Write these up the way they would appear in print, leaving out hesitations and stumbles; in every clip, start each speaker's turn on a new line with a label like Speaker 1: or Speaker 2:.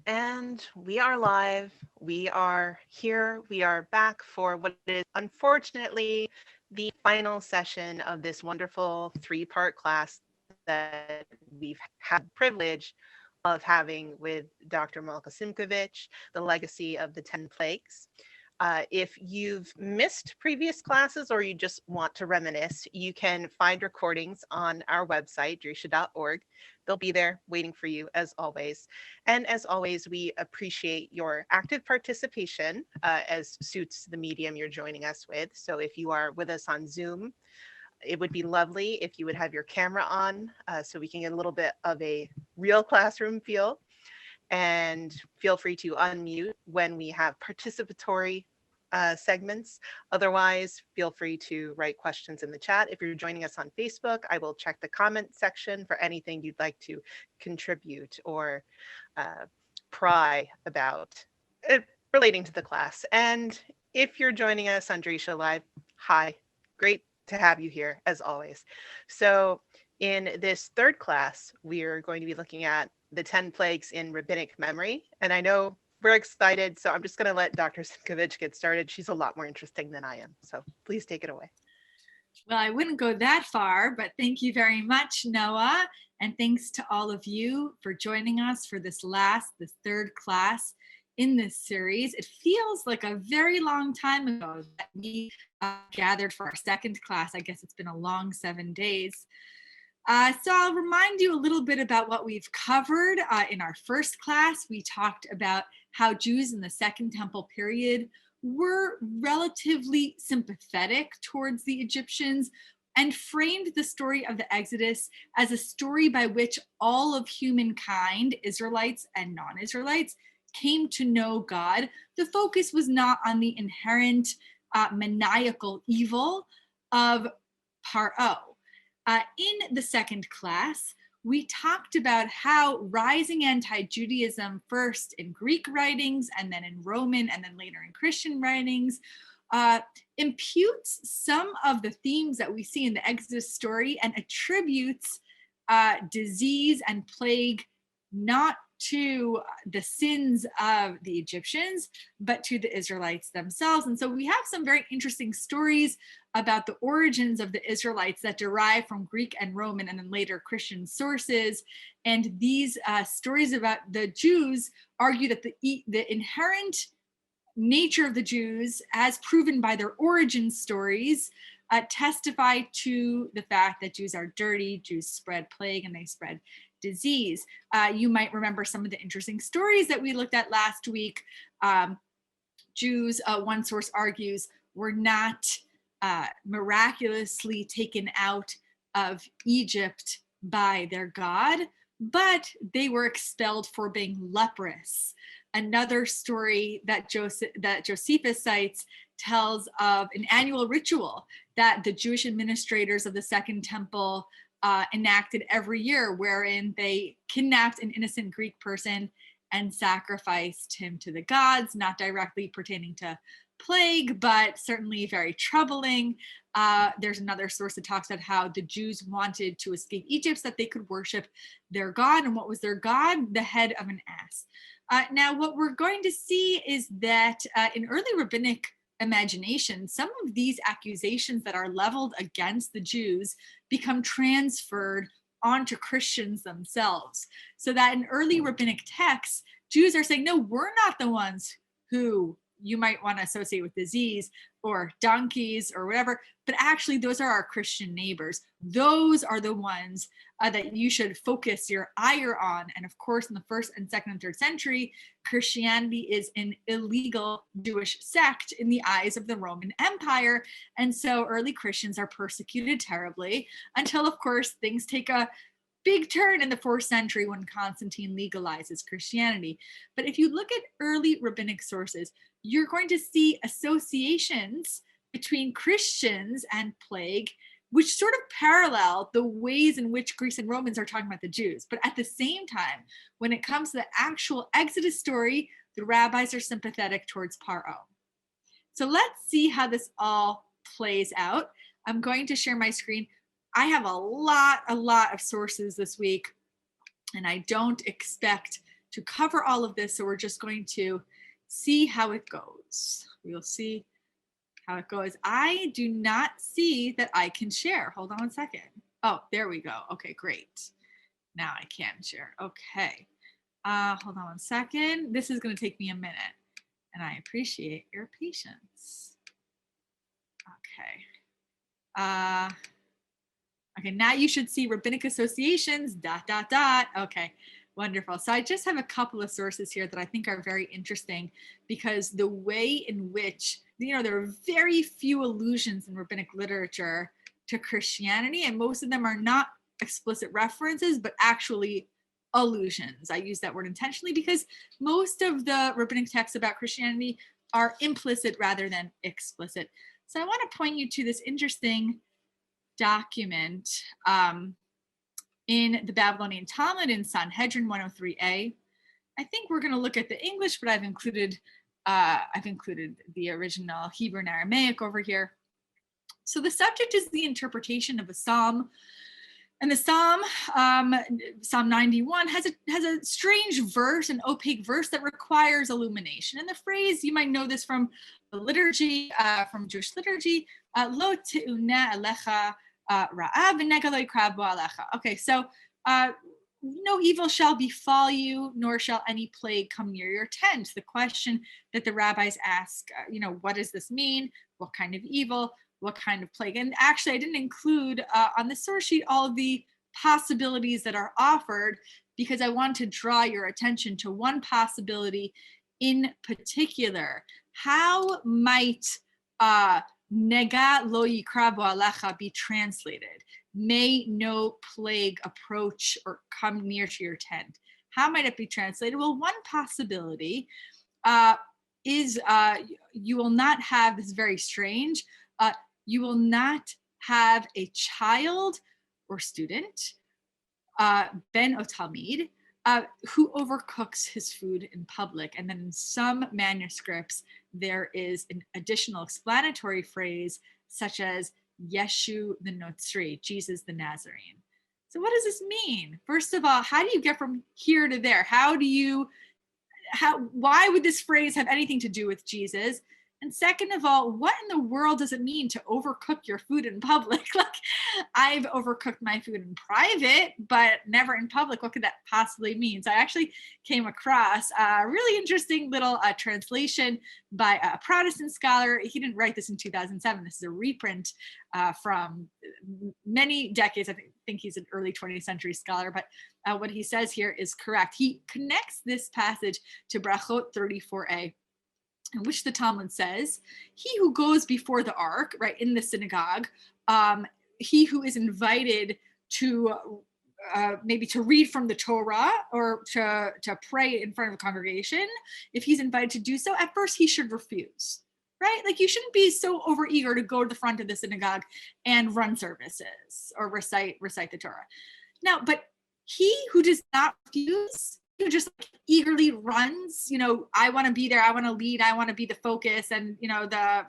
Speaker 1: And we are live. We are here. We are back for what is unfortunately the final session of this wonderful three-part class that we've had the privilege of having with Dr. Malka Simkovich, The Legacy of the 10 Plagues. If you've missed previous classes or you just want to reminisce, you can find recordings on our website, drisha.org. They'll be there waiting for you as always. And as always, we appreciate your active participation as suits the medium you're joining us with. So if you are with us on Zoom, it would be lovely if you would have your camera on so we can get a little bit of a real classroom feel. And feel free to unmute when we have participatory segments. Otherwise, feel free to write questions in the chat. If you're joining us on Facebook, I will check the comment section for anything you'd like to contribute or pry about relating to the class. And if you're joining us on Drisha Live, hi, great to have you here as always. So in this third class, we're going to be looking at the 10 plagues in rabbinic memory. And I know we're excited, so I'm just going to let Dr. Simkovich get started. She's a lot more interesting than I am. So please take it away.
Speaker 2: Well, I wouldn't go that far, but thank you very much, Noah. And thanks to all of you for joining us for this third class in this series. It feels like a very long time ago that we gathered for our second class. I guess it's been a long 7 days. So I'll remind you a little bit about what we've covered in our first class. We talked about how Jews in the Second Temple period were relatively sympathetic towards the Egyptians and framed the story of the Exodus as a story by which all of humankind, Israelites and non-Israelites, came to know God. The focus was not on the inherent maniacal evil of Paro. In the second class, we talked about how rising anti-Judaism, first in Greek writings and then in Roman and then later in Christian writings, imputes some of the themes that we see in the Exodus story and attributes disease and plague not to the sins of the Egyptians, but to the Israelites themselves. And so we have some very interesting stories about the origins of the Israelites that derive from Greek and Roman and then later Christian sources. And these stories about the Jews argue that the inherent nature of the Jews, as proven by their origin stories, testify to the fact that Jews are dirty, Jews spread plague, and they spread disease. You might remember some of the interesting stories that we looked at last week. Jews, one source argues, were not miraculously taken out of Egypt by their God, but they were expelled for being leprous. Another story that Josephus cites tells of an annual ritual that the Jewish administrators of the Second Temple enacted every year, wherein they kidnapped an innocent Greek person and sacrificed him to the gods, not directly pertaining to plague, but certainly very troubling. There's another source that talks about how the Jews wanted to escape Egypt so that they could worship their god. And what was their god? The head of an ass. Now, what we're going to see is that in early rabbinic imagination, some of these accusations that are leveled against the Jews become transferred onto Christians themselves. So that in early rabbinic texts, Jews are saying, no, we're not the ones who you might want to associate with disease or donkeys or whatever, but actually those are our Christian neighbors. Those are the ones that you should focus your ire on. And of course, in the 1st and 2nd and 3rd century, Christianity is an illegal Jewish sect in the eyes of the Roman Empire. And so early Christians are persecuted terribly until, of course, things take a big turn in the 4th century when Constantine legalizes Christianity. But if you look at early rabbinic sources, you're going to see associations between Christians and plague, which sort of parallel the ways in which Greeks and Romans are talking about the Jews. But at the same time, when it comes to the actual Exodus story, the rabbis are sympathetic towards Paro. So let's see how this all plays out. I'm going to share my screen. I have a lot of sources this week, and I don't expect to cover all of this. So we're just going to see how it goes. We'll see how it goes. I do not see that I can share. Hold on one second. Oh, there we go. Okay, great. Now I can share. Okay. Hold on one second. This is going to take me a minute, and I appreciate your patience. Okay. Okay, now you should see rabbinic associations, ... Okay, wonderful. So I just have a couple of sources here that I think are very interesting, because the way in which, there are very few allusions in rabbinic literature to Christianity, and most of them are not explicit references, but actually allusions. I use that word intentionally because most of the rabbinic texts about Christianity are implicit rather than explicit. So I want to point you to this interesting document in the Babylonian Talmud in Sanhedrin 103a. I think we're going to look at the English, but I've included the original Hebrew and Aramaic over here. So the subject is the interpretation of a psalm, and the psalm, Psalm 91, has a strange verse, an opaque verse that requires illumination. And the phrase, you might know this from the liturgy, from Jewish liturgy, lo te'una alecha ra'ah v'nega lo yikrab bo alecha. Okay, so no evil shall befall you, nor shall any plague come near your tent. The question that the rabbis ask, what does this mean? What kind of evil? What kind of plague? And actually, I didn't include on the source sheet all of the possibilities that are offered, because I want to draw your attention to one possibility in particular. How might nega lo yikrab bo alecha be translated? May no plague approach or come near to your tent. How might it be translated? Well, one possibility is you will not have, this is very strange, you will not have a child or student, ben o talmid, who overcooks his food in public. And then in some manuscripts, there is an additional explanatory phrase such as Yeshu the Notzri, Jesus the Nazarene. So what does this mean? First of all, how do you get from here to there? Why would this phrase have anything to do with Jesus? And second of all, what in the world does it mean to overcook your food in public? Like, I've overcooked my food in private, but never in public. What could that possibly mean? So I actually came across a really interesting little translation by a Protestant scholar. He didn't write this in 2007. This is a reprint from many decades. I think he's an early 20th century scholar, but what he says here is correct. He connects this passage to Brachot 34a. In which the Talmud says, he who goes before the ark, right, in the synagogue, he who is invited to maybe to read from the Torah or to pray in front of a congregation, if he's invited to do so, at first he should refuse, right? Like, you shouldn't be so overeager to go to the front of the synagogue and run services or recite the Torah. Now, but he who does not refuse, who just eagerly runs, I want to be there, I want to lead, I want to be the focus, and the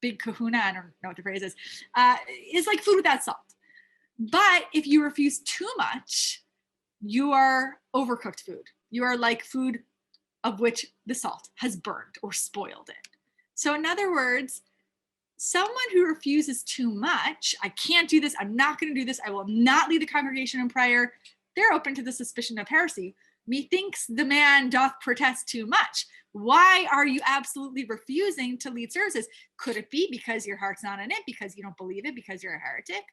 Speaker 2: big kahuna, I don't know what the phrase is like food without salt. But if you refuse too much, you are overcooked food. You are like food of which the salt has burned or spoiled it. So in other words, someone who refuses too much, I can't do this, I'm not going to do this, I will not lead the congregation in prayer, they're open to the suspicion of heresy. Methinks the man doth protest too much. Why are you absolutely refusing to lead services? Could it be because your heart's not in it, because you don't believe it, because you're a heretic?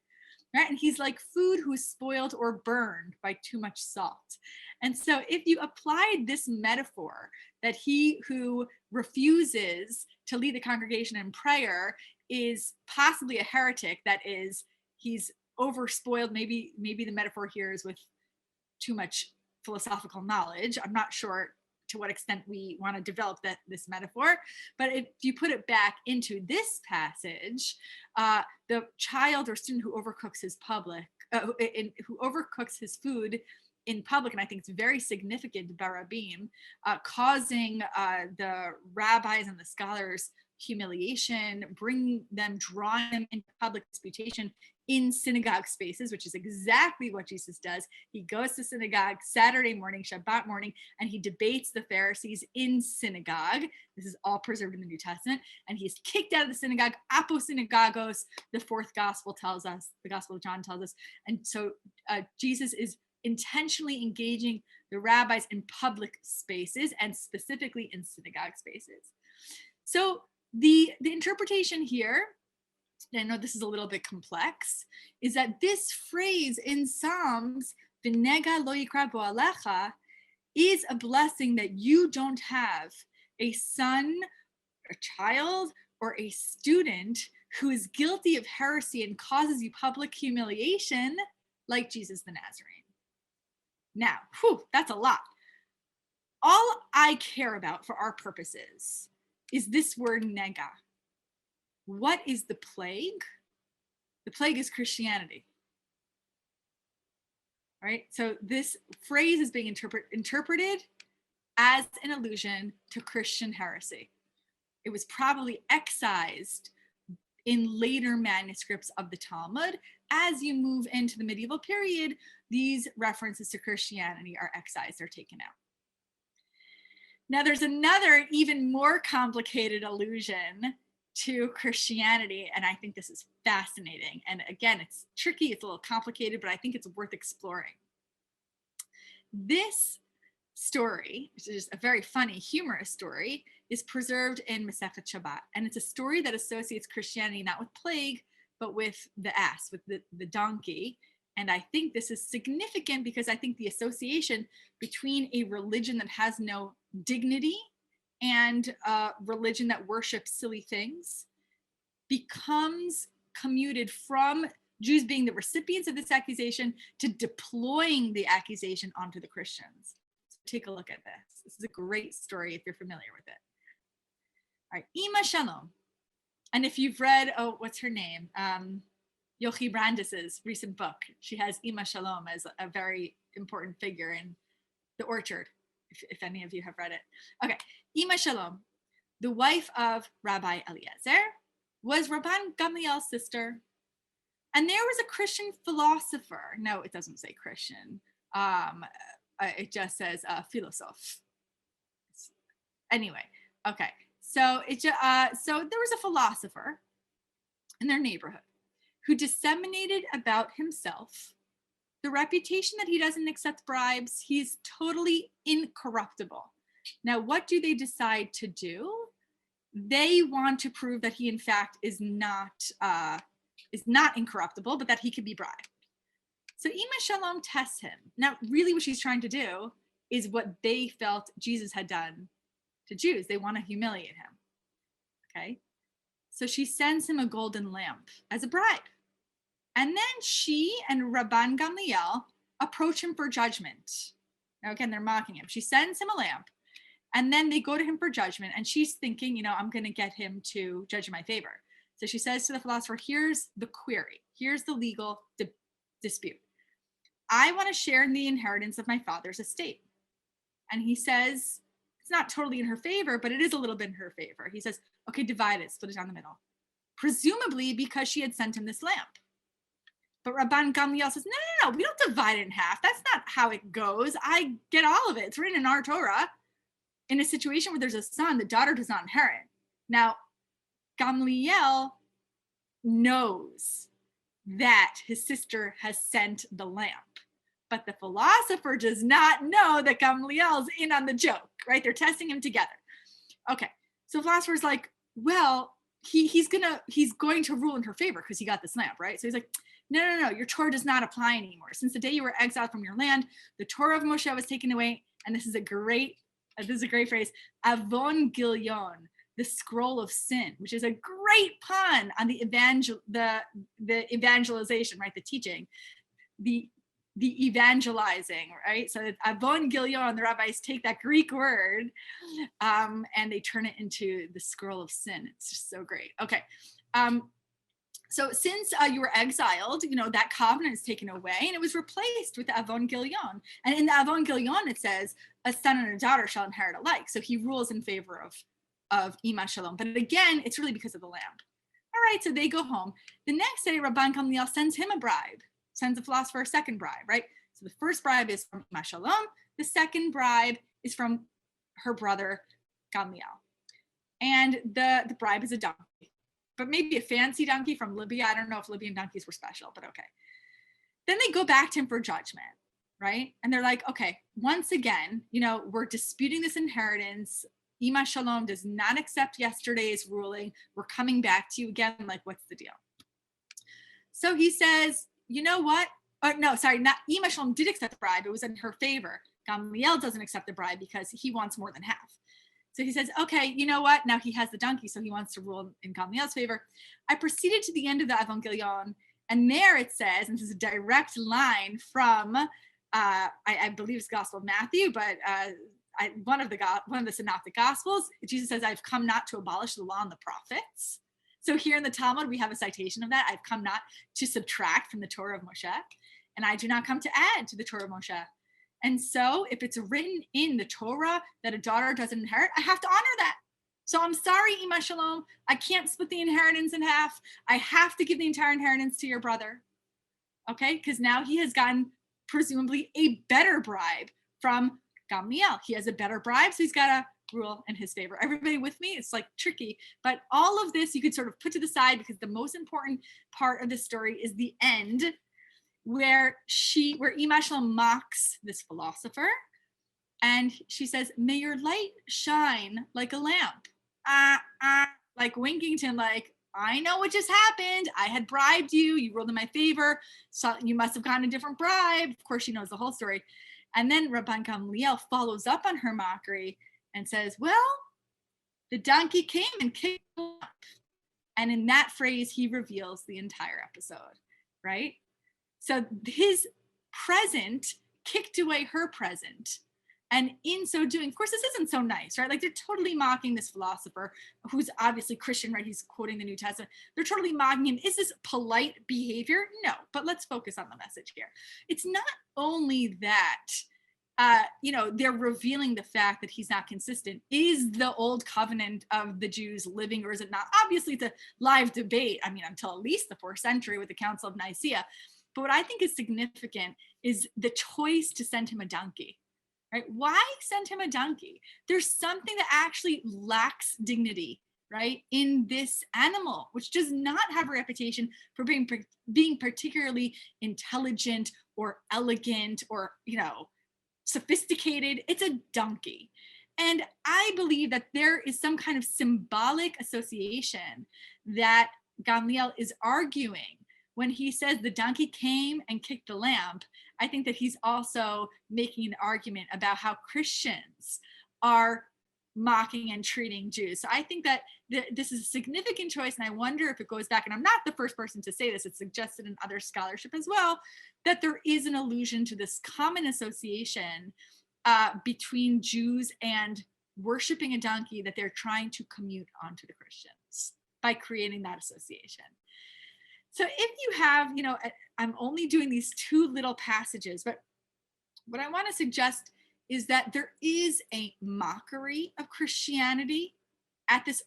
Speaker 2: Right? And he's like food who's spoiled or burned by too much salt. And so if you applied this metaphor that he who refuses to lead the congregation in prayer is possibly a heretic, that is, he's overspoiled, maybe the metaphor here is with too much philosophical knowledge. I'm not sure to what extent we want to develop this metaphor, but if you put it back into this passage, the child or student who overcooks who overcooks his food in public, and I think it's very significant, barabim, causing the rabbis and the scholars humiliation, drawing them into public disputation in synagogue spaces, which is exactly what Jesus does. He goes to synagogue Saturday morning, Shabbat morning, and he debates the Pharisees in synagogue. This is all preserved in the New Testament. And he's kicked out of the synagogue, aposynagogos, the fourth gospel tells us, the Gospel of John tells us. And so Jesus is intentionally engaging the rabbis in public spaces and specifically in synagogue spaces. So the interpretation here, I know this is a little bit complex, is that this phrase in Psalms, "V'nega lo yikra bo alecha," is a blessing that you don't have a son, a child, or a student who is guilty of heresy and causes you public humiliation like Jesus the Nazarene. Now, that's a lot. All I care about for our purposes is this word nega. What is the plague? The plague is Christianity. Right? So this phrase is being interpreted as an allusion to Christian heresy. It was probably excised in later manuscripts of the Talmud. As you move into the medieval period, these references to Christianity are excised, they're taken out. Now there's another even more complicated allusion to Christianity, and I think this is fascinating. And again, it's tricky, it's a little complicated, but I think it's worth exploring. This story, which is a very funny, humorous story, is preserved in Masechet Shabbat, and it's a story that associates Christianity not with plague, but with the ass, with the donkey. And I think this is significant because I think the association between a religion that has no dignity and a religion that worships silly things becomes commuted from Jews being the recipients of this accusation to deploying the accusation onto the Christians. So take a look at this. This is a great story if you're familiar with it. All right, Ima Shalom. And if you've read, what's her name? Yochi Brandis's recent book. She has Ima Shalom as a very important figure in The Orchard, if any of you have read it. Okay, Ima Shalom, the wife of Rabbi Eliezer, was Rabban Gamliel's sister. And there was a Christian philosopher. No, it doesn't say Christian. It just says philosoph. Anyway, okay. So so there was a philosopher in their neighborhood who disseminated about himself the reputation that he doesn't accept bribes. He's totally incorruptible. Now, what do they decide to do? They want to prove that he, in fact, is not incorruptible, but that he could be bribed. So Ima Shalom tests him. Now, really what she's trying to do is what they felt Jesus had done to Jews. They want to humiliate him. Okay? So she sends him a golden lamp as a bribe. And then she and Rabban Gamliel approach him for judgment. Now, again, they're mocking him. She sends him a lamp, and then they go to him for judgment. And she's thinking, I'm going to get him to judge in my favor. So she says to the philosopher, here's the query. Here's the legal dispute. I want to share in the inheritance of my father's estate. And he says, it's not totally in her favor, but it is a little bit in her favor. He says, okay, divide it, split it down the middle. Presumably because she had sent him this lamp. But Rabban Gamliel says, no, we don't divide it in half. That's not how it goes. I get all of it. It's written in our Torah. In a situation where there's a son, the daughter does not inherit. Now, Gamliel knows that his sister has sent the lamp, but the philosopher does not know that Gamliel's in on the joke, right? They're testing him together. Okay, so the philosopher's like, well, he's going to rule in her favor because he got this lamp, right? So he's like, no, your Torah does not apply anymore. Since the day you were exiled from your land, the Torah of Moshe was taken away, and this is a great phrase, Avon Gilyon, the scroll of sin, which is a great pun on the evangelization, right? The teaching, the evangelizing, right? So it's Avon Gilyon, the rabbis take that Greek word and they turn it into the scroll of sin. It's just so great. Okay. So since you were exiled, that covenant is taken away and it was replaced with the Avon Gilyon. And in the Avon Gilyon, it says, a son and a daughter shall inherit alike. So he rules in favor of Ima Shalom. But again, it's really because of the lamb. All right, so they go home. The next day, Rabban Gamliel sends him a bribe, sends the philosopher a second bribe, right? So the first bribe is from Ima Shalom. The second bribe is from her brother, Gamliel. And the bribe is a donkey, but maybe a fancy donkey from Libya. I don't know if Libyan donkeys were special, but okay. Then they go back to him for judgment, right? And they're like, okay, once again, we're disputing this inheritance. Ima Shalom does not accept yesterday's ruling. We're coming back to you again. Like, what's the deal? So he says, you know what? No, sorry, not Ima Shalom did accept the bribe. It was in her favor. Gamliel doesn't accept the bribe because he wants more than half. So he says, okay, you know what? Now he has the donkey, so he wants to rule in Gamliel's favor. I proceeded to the end of the Evangelion, and there it says, and this is a direct line from, I believe it's Gospel of Matthew, but one of the Synoptic Gospels, Jesus says, I've come not to abolish the law and the prophets. So here in the Talmud, we have a citation of that. I've come not to subtract from the Torah of Moshe, and I do not come to add to the Torah of Moshe. And so if it's written in the Torah that a daughter doesn't inherit, I have to honor that. So I'm sorry, Ima Shalom, I can't split the inheritance in half. I have to give the entire inheritance to your brother. Okay, because now he has gotten presumably a better bribe from Gamliel. He has a better bribe, so he's got to rule in his favor. Everybody with me? It's like tricky, but all of this you could sort of put to the side because the most important part of the story is the end, where Ima Shalom mocks this philosopher, and she says, may your light shine like a lamp. Like winking to him, like, I know what just happened. I had bribed you. You ruled in my favor. So you must have gotten a different bribe. Of course, she knows the whole story. And then Rabban Gamliel follows up on her mockery and says, well, the donkey came and kicked the lamp. And in that phrase, he reveals the entire episode, right? So his present kicked away her present. And in so doing, of course, this isn't so nice, right? Like they're totally mocking this philosopher who's obviously Christian, right? He's quoting the New Testament. They're totally mocking him. Is this polite behavior? No, but let's focus on the message here. It's not only that, they're revealing the fact that he's not consistent. Is the old covenant of the Jews living or is it not? Obviously, it's a live debate. I mean, until at least the 4th century with the Council of Nicaea. But what I think is significant is the choice to send him a donkey, right? Why send him a donkey? There's something that actually lacks dignity, right, in this animal, which does not have a reputation for being particularly intelligent or elegant or, sophisticated. It's a donkey. And I believe that there is some kind of symbolic association that Gamliel is arguing when he says the donkey came and kicked the lamp. I think that he's also making an argument about how Christians are mocking and treating Jews. So I think that this is a significant choice, and I wonder if it goes back, and I'm not the first person to say this, it's suggested in other scholarship as well, that there is an allusion to this common association between Jews and worshiping a donkey that they're trying to commute onto the Christians by creating that association. So if you have, I'm only doing these 2 little passages, but what I want to suggest is that there is a mockery of Christianity at this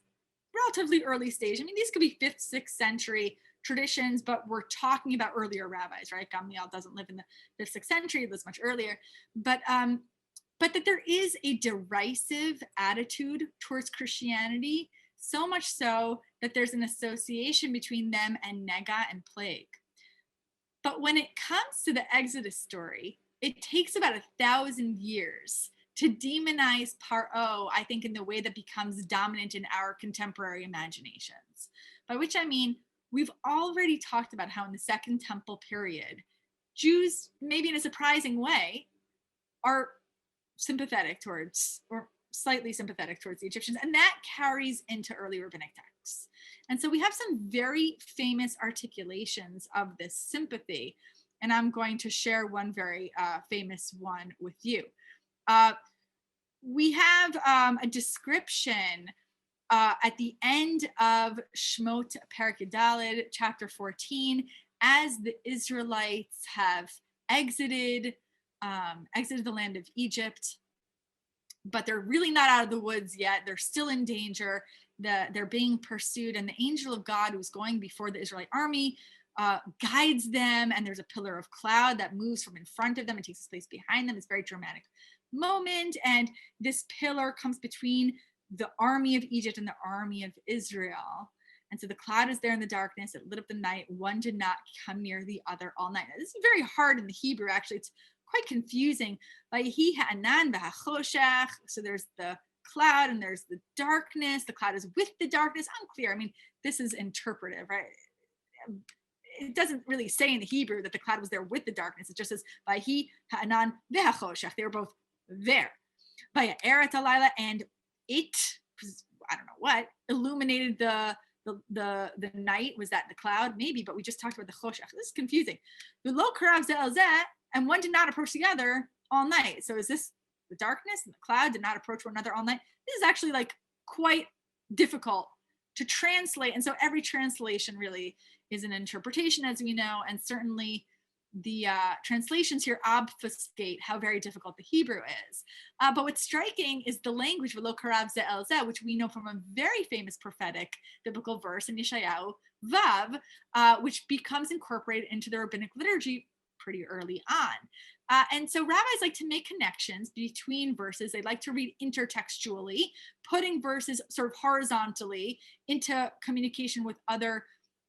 Speaker 2: relatively early stage. I mean, these could be 5th, 6th century traditions, but we're talking about earlier rabbis, right? Gamliel doesn't live in the 5th, 6th century, it was much earlier. But that there is a derisive attitude towards Christianity, so much so that there's an association between them and nega and plague. But when it comes to the Exodus story, it takes about 1,000 years to demonize Paro, I think, in the way that becomes dominant in our contemporary imaginations. By which I mean, we've already talked about how in the Second Temple period, Jews, maybe in a surprising way, are sympathetic towards, or slightly sympathetic towards the Egyptians, and that carries into early rabbinic texts. And so we have some very famous articulations of this sympathy, and I'm going to share one very famous one with you. We have a description at the end of Shmot Perek Daled, chapter 14, as the Israelites have exited the land of Egypt. but they're really not out of the woods yet. They're still in danger. They're being pursued, and the angel of God, who's going before the Israelite army, guides them, and there's a pillar of cloud that moves from in front of them and takes its place behind them. It's a very dramatic moment, and this pillar comes between the army of Egypt and the army of Israel. And so the cloud is there in the darkness. It lit up the night. One did not come near the other all night. Now, this is very hard in the Hebrew, actually. It's quite confusing. So there's the cloud and there's the darkness. The cloud is with the darkness. Unclear. I mean, this is interpretive, right? It doesn't really say in the Hebrew that the cloud was there with the darkness. It just says, they were both there. And it, I don't know what, illuminated the night. Was that the cloud? Maybe, but we just talked about the choshech. This is confusing. And one did not approach the other all night. So is this the darkness and the cloud did not approach one another all night? This is actually like quite difficult to translate. And so every translation really is an interpretation, as we know, and certainly the translations here obfuscate how very difficult the Hebrew is. But what's striking is the language, v'lo karav ze el ze, which we know from a very famous prophetic biblical verse in Yeshayahu Vav, which becomes incorporated into the rabbinic liturgy pretty early on. And so rabbis like to make connections between verses. They like to read intertextually, putting verses sort of horizontally into communication with other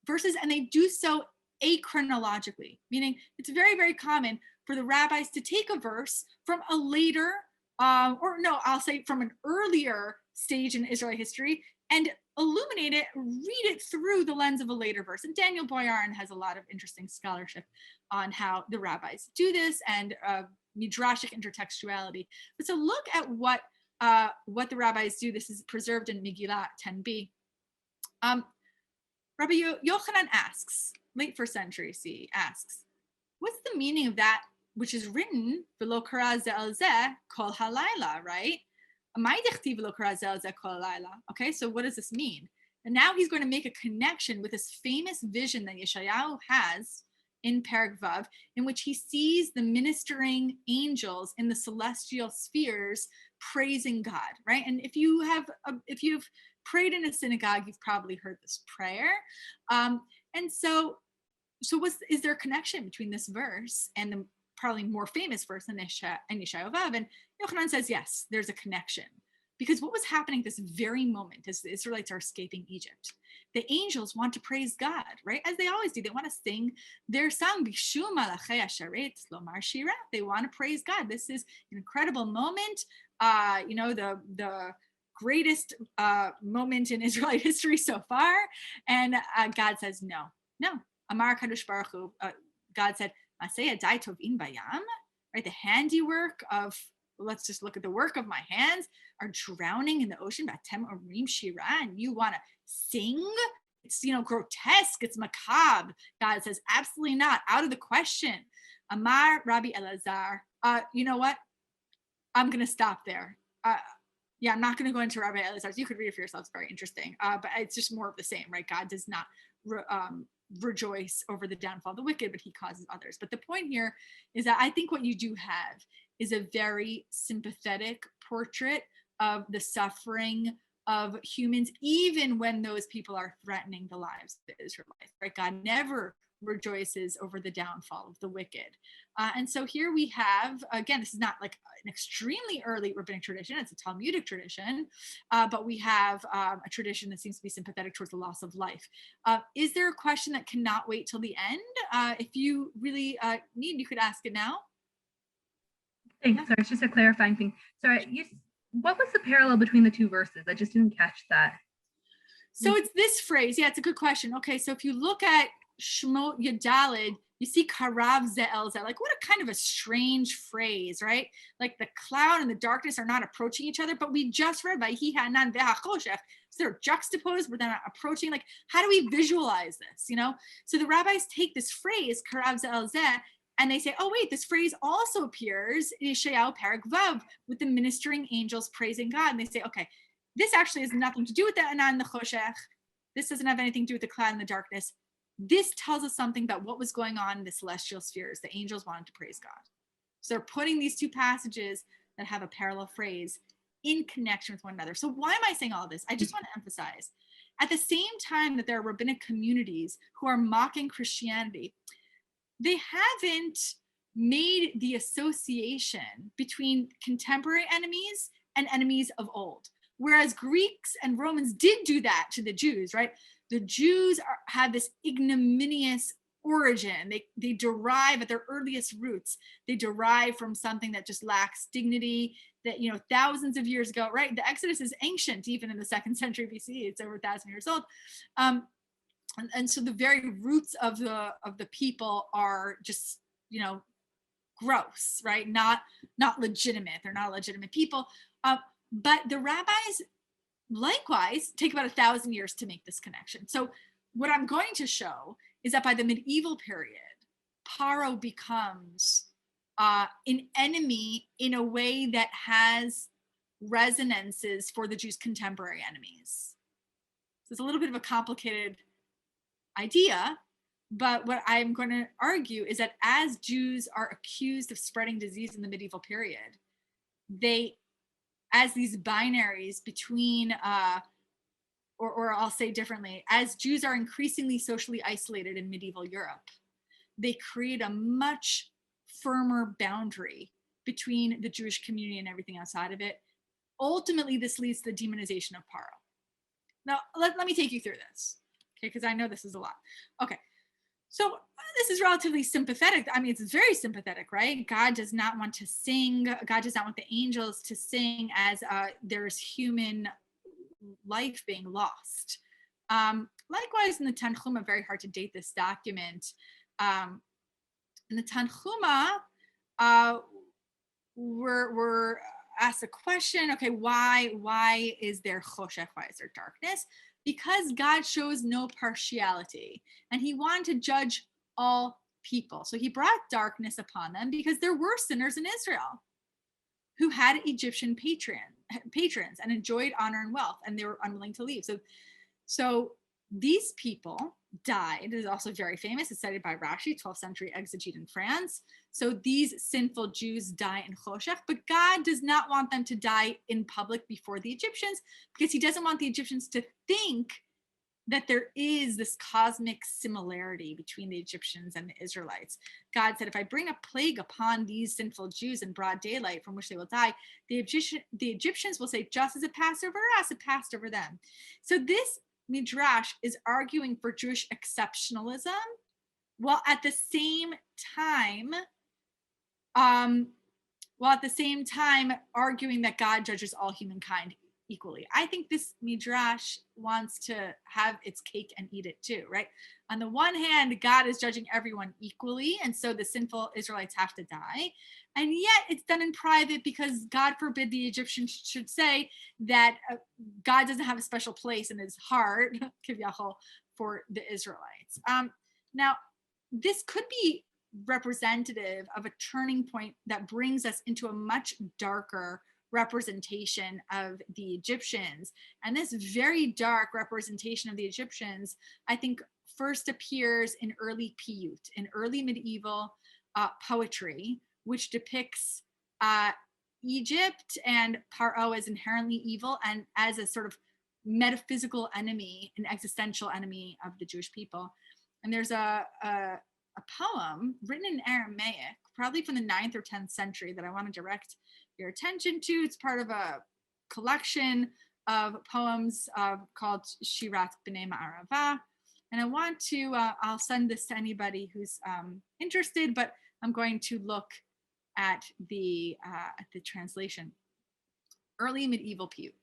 Speaker 2: verses, and they do so achronologically, meaning it's very, very common for the rabbis to take a verse from a later, I'll say from an earlier stage in Israeli history and illuminate it, read it through the lens of a later verse. And Daniel Boyarin has a lot of interesting scholarship on how the rabbis do this and midrashic intertextuality. But so look at what the rabbis do. This is preserved in Megillah 10b. Rabbi Yochanan asks, late first century CE, asks, what's the meaning of that which is written, v'lo kara ze el ze kol halayla, right? Okay, so what does this mean? And now he's going to make a connection with this famous vision that Yeshayahu has in Perek Vav, in which he sees the ministering angels in the celestial spheres praising God, right? And if you've prayed in a synagogue, you've probably heard this prayer. And so is there a connection between this verse and the probably more famous verse in Yeshayahu Vav? And Yochanan says, yes, there's a connection. Because what was happening at this very moment as the Israelites are escaping Egypt? The angels want to praise God, right? As they always do. They want to sing their song. They want to praise God. This is an incredible moment. The greatest moment in Israelite history so far. And God says, no. Amar Kadosh Baruch Hu, God said, right? The handiwork of, let's just look at the work of my hands, are drowning in the ocean. And you want to sing? It's grotesque. It's macabre. God says, absolutely not. Out of the question. Amar Rabbi Elazar. You know what? I'm going to stop there. I'm not going to go into Rabbi Elazar's. You could read it for yourself. It's very interesting. But it's just more of the same, right? God does not rejoice over the downfall of the wicked, but he causes others. But the point here is that I think what you do have is a very sympathetic portrait of the suffering of humans, even when those people are threatening the lives of the Israelites, right? God never rejoices over the downfall of the wicked. And so here we have, again, this is not like an extremely early rabbinic tradition, it's a Talmudic tradition, but we have a tradition that seems to be sympathetic towards the loss of life. Is there a question that cannot wait till the end? If you really need, you could ask it now.
Speaker 3: Thanks. Sorry, it's just a clarifying thing. Sorry, what was the parallel between the two verses? I just didn't catch that.
Speaker 2: So it's this phrase. Yeah, it's a good question. Okay, so if you look at Shmot Yadalid, you see karav ze el ze. Like, what a kind of a strange phrase, right? Like the cloud and the darkness are not approaching each other, but we just read by hi hanan ve'hachoshech. So they're juxtaposed, but they're not approaching. Like, how do we visualize this? So the rabbis take this phrase karav ze el ze, and they say, oh wait, this phrase also appears in Yeshayahu Perek Vav with the ministering angels praising God. And they say, okay, this actually has nothing to do with the anan and the choshech. This doesn't have anything to do with the cloud and the darkness. This tells us something about what was going on in the celestial spheres. The angels wanted to praise God. So they're putting these two passages that have a parallel phrase in connection with one another. So why am I saying all this? I just want to emphasize, at the same time that there are rabbinic communities who are mocking Christianity, they haven't made the association between contemporary enemies and enemies of old. Whereas Greeks and Romans did do that to the Jews, right? The Jews have this ignominious origin. They derive at their earliest roots. They derive from something that just lacks dignity, that, you know, thousands of years ago, right? The Exodus is ancient, even in the 2nd century BC. It's over 1,000 years old. And so the very roots of the people are just, you know, gross, right? Not legitimate. They're not legitimate people. But the rabbis likewise take about 1,000 years to make this connection. So what I'm going to show is that by the medieval period, Paro becomes an enemy in a way that has resonances for the Jews' contemporary enemies. So it's a little bit of a complicated idea, but what I'm going to argue is that as Jews are accused of spreading disease in the medieval period, they, as these binaries between, or I'll say differently, as Jews are increasingly socially isolated in medieval Europe, they create a much firmer boundary between the Jewish community and everything outside of it. Ultimately, this leads to the demonization of Paro. Now, let me take you through this, okay, because I know this is a lot. Okay, so this is relatively sympathetic. I mean, it's very sympathetic, right? God does not want to sing. God does not want the angels to sing as there's human life being lost. Likewise, in the Tanchuma, very hard to date this document. In the Tanchuma, we're asked a question, okay, why is there choshech, why is there darkness? Because God shows no partiality, and he wanted to judge all people. So he brought darkness upon them because there were sinners in Israel who had Egyptian patrons and enjoyed honor and wealth, and they were unwilling to leave. So these people died. It is also very famous. It's cited by Rashi, 12th century exegete in France. So these sinful Jews die in choshech, but God does not want them to die in public before the Egyptians, because he doesn't want the Egyptians to think that there is this cosmic similarity between the Egyptians and the Israelites. God said, if I bring a plague upon these sinful Jews in broad daylight from which they will die, the Egyptians will say, just as it passed over us, it passed over them. So this Midrash is arguing for Jewish exceptionalism, while at the same time arguing that God judges all humankind equally. I think this Midrash wants to have its cake and eat it too, right? On the one hand, God is judging everyone equally, and so the sinful Israelites have to die. And yet it's done in private because God forbid the Egyptians should say that God doesn't have a special place in his heart, kivyachol, for the Israelites. Now, this could be representative of a turning point that brings us into a much darker representation of the Egyptians. And this very dark representation of the Egyptians, I think, first appears in early piyut, in early medieval poetry, which depicts Egypt and Paro as inherently evil and as a sort of metaphysical enemy, an existential enemy of the Jewish people. And there's a poem written in Aramaic, probably from the 9th or 10th century, that I want to direct your attention to. It's part of a collection of poems called Shirat B'nai Ma'arava. And I want to, I'll send this to anybody who's interested, but I'm going to look at the translation. Early medieval piyut.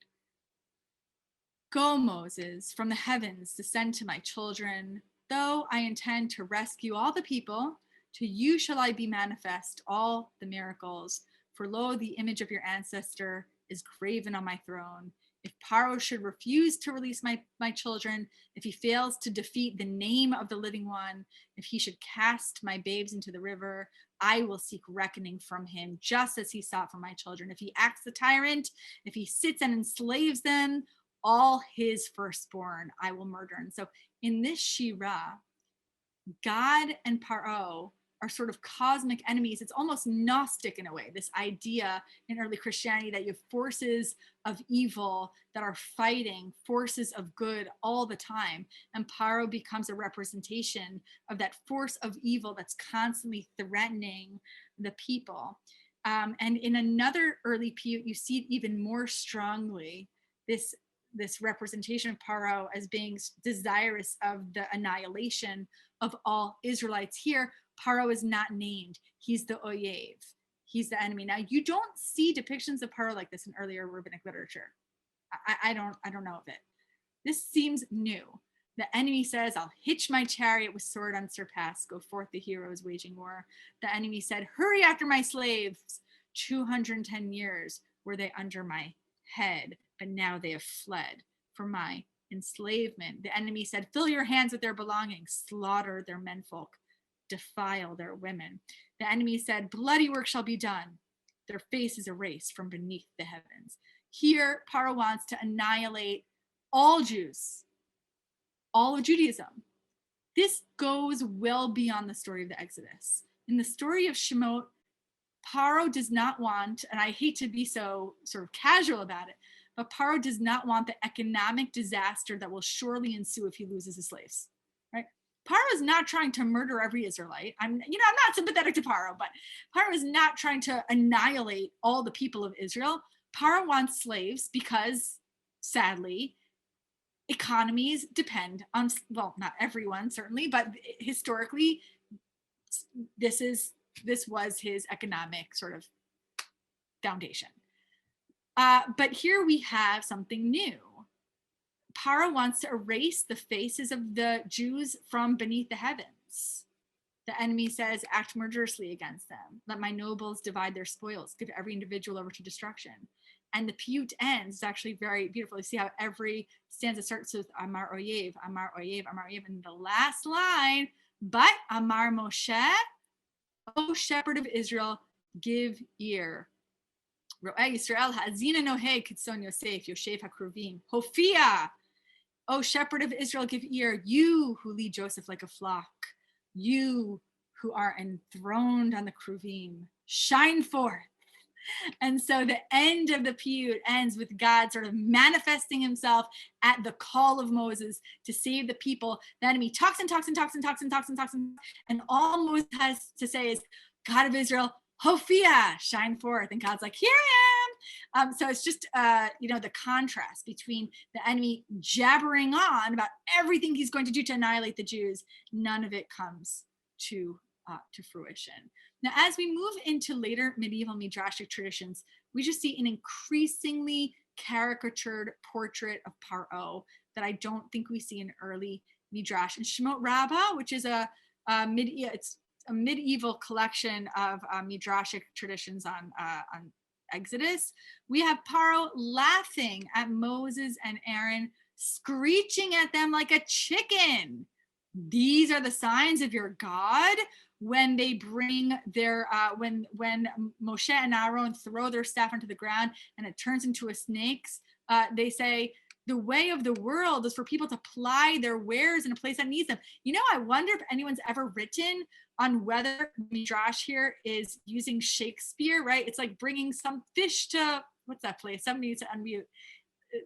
Speaker 2: Go, Moses, from the heavens descend to my children. Though I intend to rescue all the people, to you shall I be manifest all the miracles. For lo, the image of your ancestor is graven on my throne. If Paro should refuse to release my children, if he fails to defeat the name of the living one, if he should cast my babes into the river, I will seek reckoning from him, just as he sought from my children. If he acts the tyrant, if he sits and enslaves them, all his firstborn I will murder. And so in this Shira, God and Paro are sort of cosmic enemies. It's almost Gnostic in a way, this idea in early Christianity that you have forces of evil that are fighting forces of good all the time. And Paro becomes a representation of that force of evil that's constantly threatening the people. And in another early piyut, you see it even more strongly, this representation of Paro as being desirous of the annihilation of all Israelites. Here, Paro is not named. He's the oyev. He's the enemy. Now, you don't see depictions of Paro like this in earlier rabbinic literature. I don't know of it. This seems new. The enemy says, I'll hitch my chariot with sword unsurpassed. Go forth the heroes waging war. The enemy said, hurry after my slaves. 210 years were they under my head, but now they have fled for my enslavement. The enemy said, fill your hands with their belongings, slaughter their menfolk, defile their women. The enemy said, bloody work shall be done. Their face is erased from beneath the heavens. Here, Paro wants to annihilate all Jews, all of Judaism. This goes well beyond the story of the Exodus. In the story of Shemot, Paro does not want, and I hate to be so sort of casual about it, but Paro does not want the economic disaster that will surely ensue if he loses his slaves, right? Paro is not trying to murder every Israelite. I'm not sympathetic to Paro, but Paro is not trying to annihilate all the people of Israel. Paro wants slaves because, sadly, economies depend on, well, not everyone certainly, but historically, this was his economic sort of foundation. But here we have something new. Paro wants to erase the faces of the Jews from beneath the heavens. The enemy says, act murderously against them. Let my nobles divide their spoils. Give every individual over to destruction. And the piyut ends, it's actually very beautiful. You see how every stanza starts with Amar Oyev, Amar Oyev, Amar Oyev. And the last line, but Amar Moshe, O shepherd of Israel, give ear. Ro'eh Yisrael ha'azina noheg kitson Yosef, Yosef ha'kruvim. Hofia, O shepherd of Israel, give ear. You who lead Joseph like a flock. You who are enthroned on the kruvim. Shine forth. And so the end of the piyut ends with God sort of manifesting himself at the call of Moses to save the people. The enemy talks and talks and talks and talks and talks and talks. And all Moses has to say is, God of Israel, Hophia, shine forth. And God's like, here I am. So it's just, the contrast between the enemy jabbering on about everything he's going to do to annihilate the Jews. None of it comes to fruition. Now, as we move into later medieval midrashic traditions, we just see an increasingly caricatured portrait of Paro that I don't think we see in early midrash. And Shemot Rabbah, which is a medieval collection of midrashic traditions on Exodus, we have Paro laughing at Moses and Aaron, screeching at them like a chicken. These are the signs of your God. When they bring their, when Moshe and Aaron throw their staff onto the ground and it turns into a snake, they say, the way of the world is for people to ply their wares in a place that needs them. I wonder if anyone's ever written on whether Midrash here is using Shakespeare, right? It's like bringing some fish to, what's that place? Somebody needs to unmute.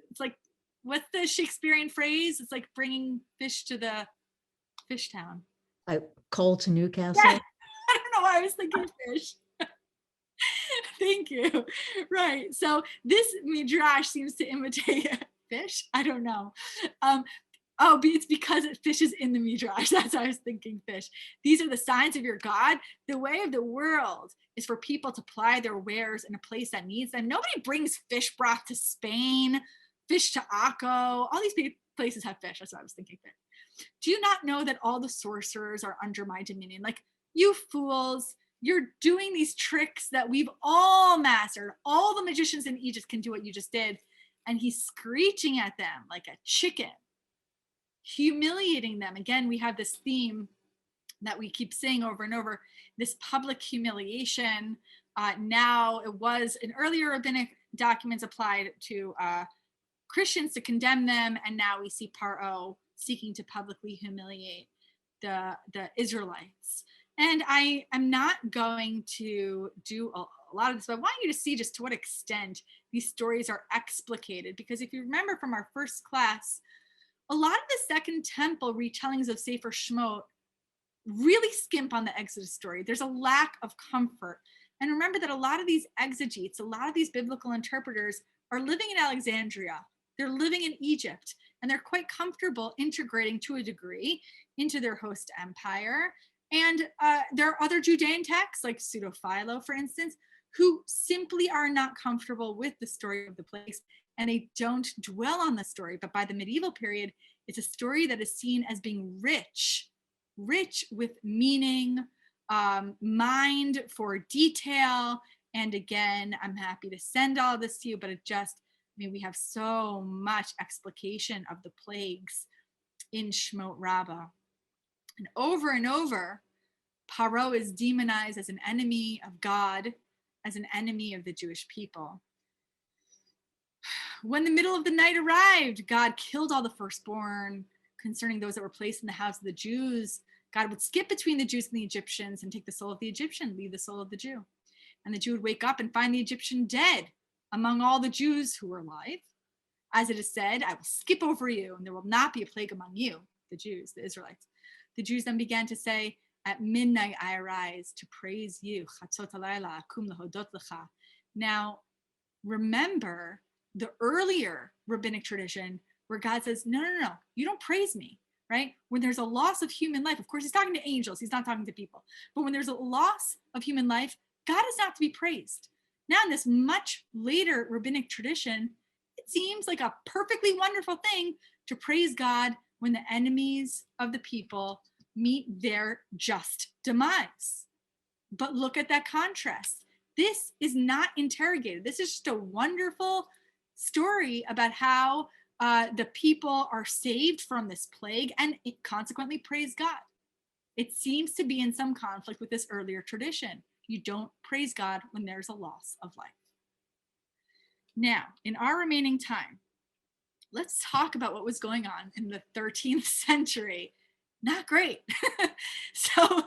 Speaker 2: It's like, what's the Shakespearean phrase? It's like bringing fish to the fish town.
Speaker 4: Like coal to Newcastle.
Speaker 2: Yeah. I don't know why I was thinking fish. Thank you. Right. So this midrash seems to imitate fish. I don't know. It's because fish is in the midrash. That's why I was thinking fish. These are the signs of your God. The way of the world is for people to ply their wares in a place that needs them. Nobody brings fish broth to Spain, fish to Akko. All these places have fish. That's why I was thinking fish. Do you not know that all the sorcerers are under my dominion? Like, you fools, you're doing these tricks that we've all mastered. All the magicians in Egypt can do what you just did. And he's screeching at them like a chicken, humiliating them. Again, we have this theme that we keep saying over and over, this public humiliation. Now, it was in earlier rabbinic documents applied to Christians to condemn them. And now we see Paro seeking to publicly humiliate the Israelites. And I am not going to do a lot of this, but I want you to see just to what extent these stories are explicated. Because if you remember from our first class, a lot of the Second Temple retellings of Sefer Shemot really skimp on the Exodus story. There's a lack of comfort. And remember that a lot of these exegetes, a lot of these biblical interpreters are living in Alexandria. They're living in Egypt, and they're quite comfortable integrating to a degree into their host empire. And there are other Judean texts, like Pseudo-Philo, for instance, who simply are not comfortable with the story of the plagues, and they don't dwell on the story. But by the medieval period, it's a story that is seen as being rich with meaning, mind for detail. And again, I'm happy to send all this to you, but we have so much explication of the plagues in Shemot Rabbah. And over, Paro is demonized as an enemy of God, as an enemy of the Jewish people. When the middle of the night arrived, God killed all the firstborn. Concerning those that were placed in the house of the Jews, God would skip between the Jews and the Egyptians and take the soul of the Egyptian, leave the soul of the Jew. And the Jew would wake up and find the Egyptian dead among all the Jews who were alive. As it is said, I will skip over you, and there will not be a plague among you, the Jews, the Israelites. The Jews then began to say, at midnight I arise to praise you. Now, remember the earlier rabbinic tradition where God says, no, you don't praise me, right? When there's a loss of human life, of course, he's talking to angels, he's not talking to people. But when there's a loss of human life, God is not to be praised. Now, in this much later rabbinic tradition, it seems like a perfectly wonderful thing to praise God when the enemies of the people meet their just demise. But look at that contrast. This is not interrogated. This is just a wonderful story about how the people are saved from this plague and consequently praise God. It seems to be in some conflict with this earlier tradition. You don't praise God when there's a loss of life. Now, in our remaining time, let's talk about what was going on in the 13th century. Not great. So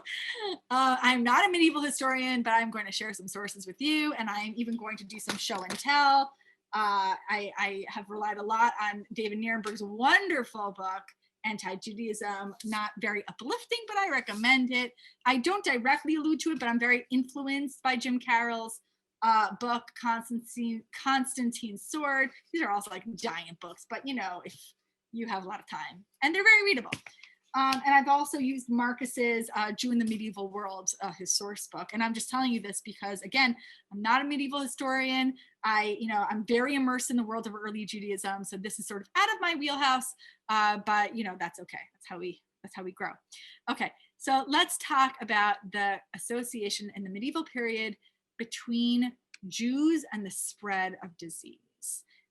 Speaker 2: I'm not a medieval historian, but I'm going to share some sources with you, and I'm even going to do some show and tell. I have relied a lot on David Nierenberg's wonderful book, Anti-Judaism, not very uplifting, but I recommend it. I don't directly allude to it, but I'm very influenced by Jim Carroll's book, Constantine's Sword. These are also like giant books, but if you have a lot of time, and they're very readable. And I've also used Marcus's Jew in the Medieval World, his source book. And I'm just telling you this because, again, I'm not a medieval historian. I'm very immersed in the world of early Judaism. So this is sort of out of my wheelhouse, but that's okay. That's how we grow. Okay, so let's talk about the association in the medieval period between Jews and the spread of disease.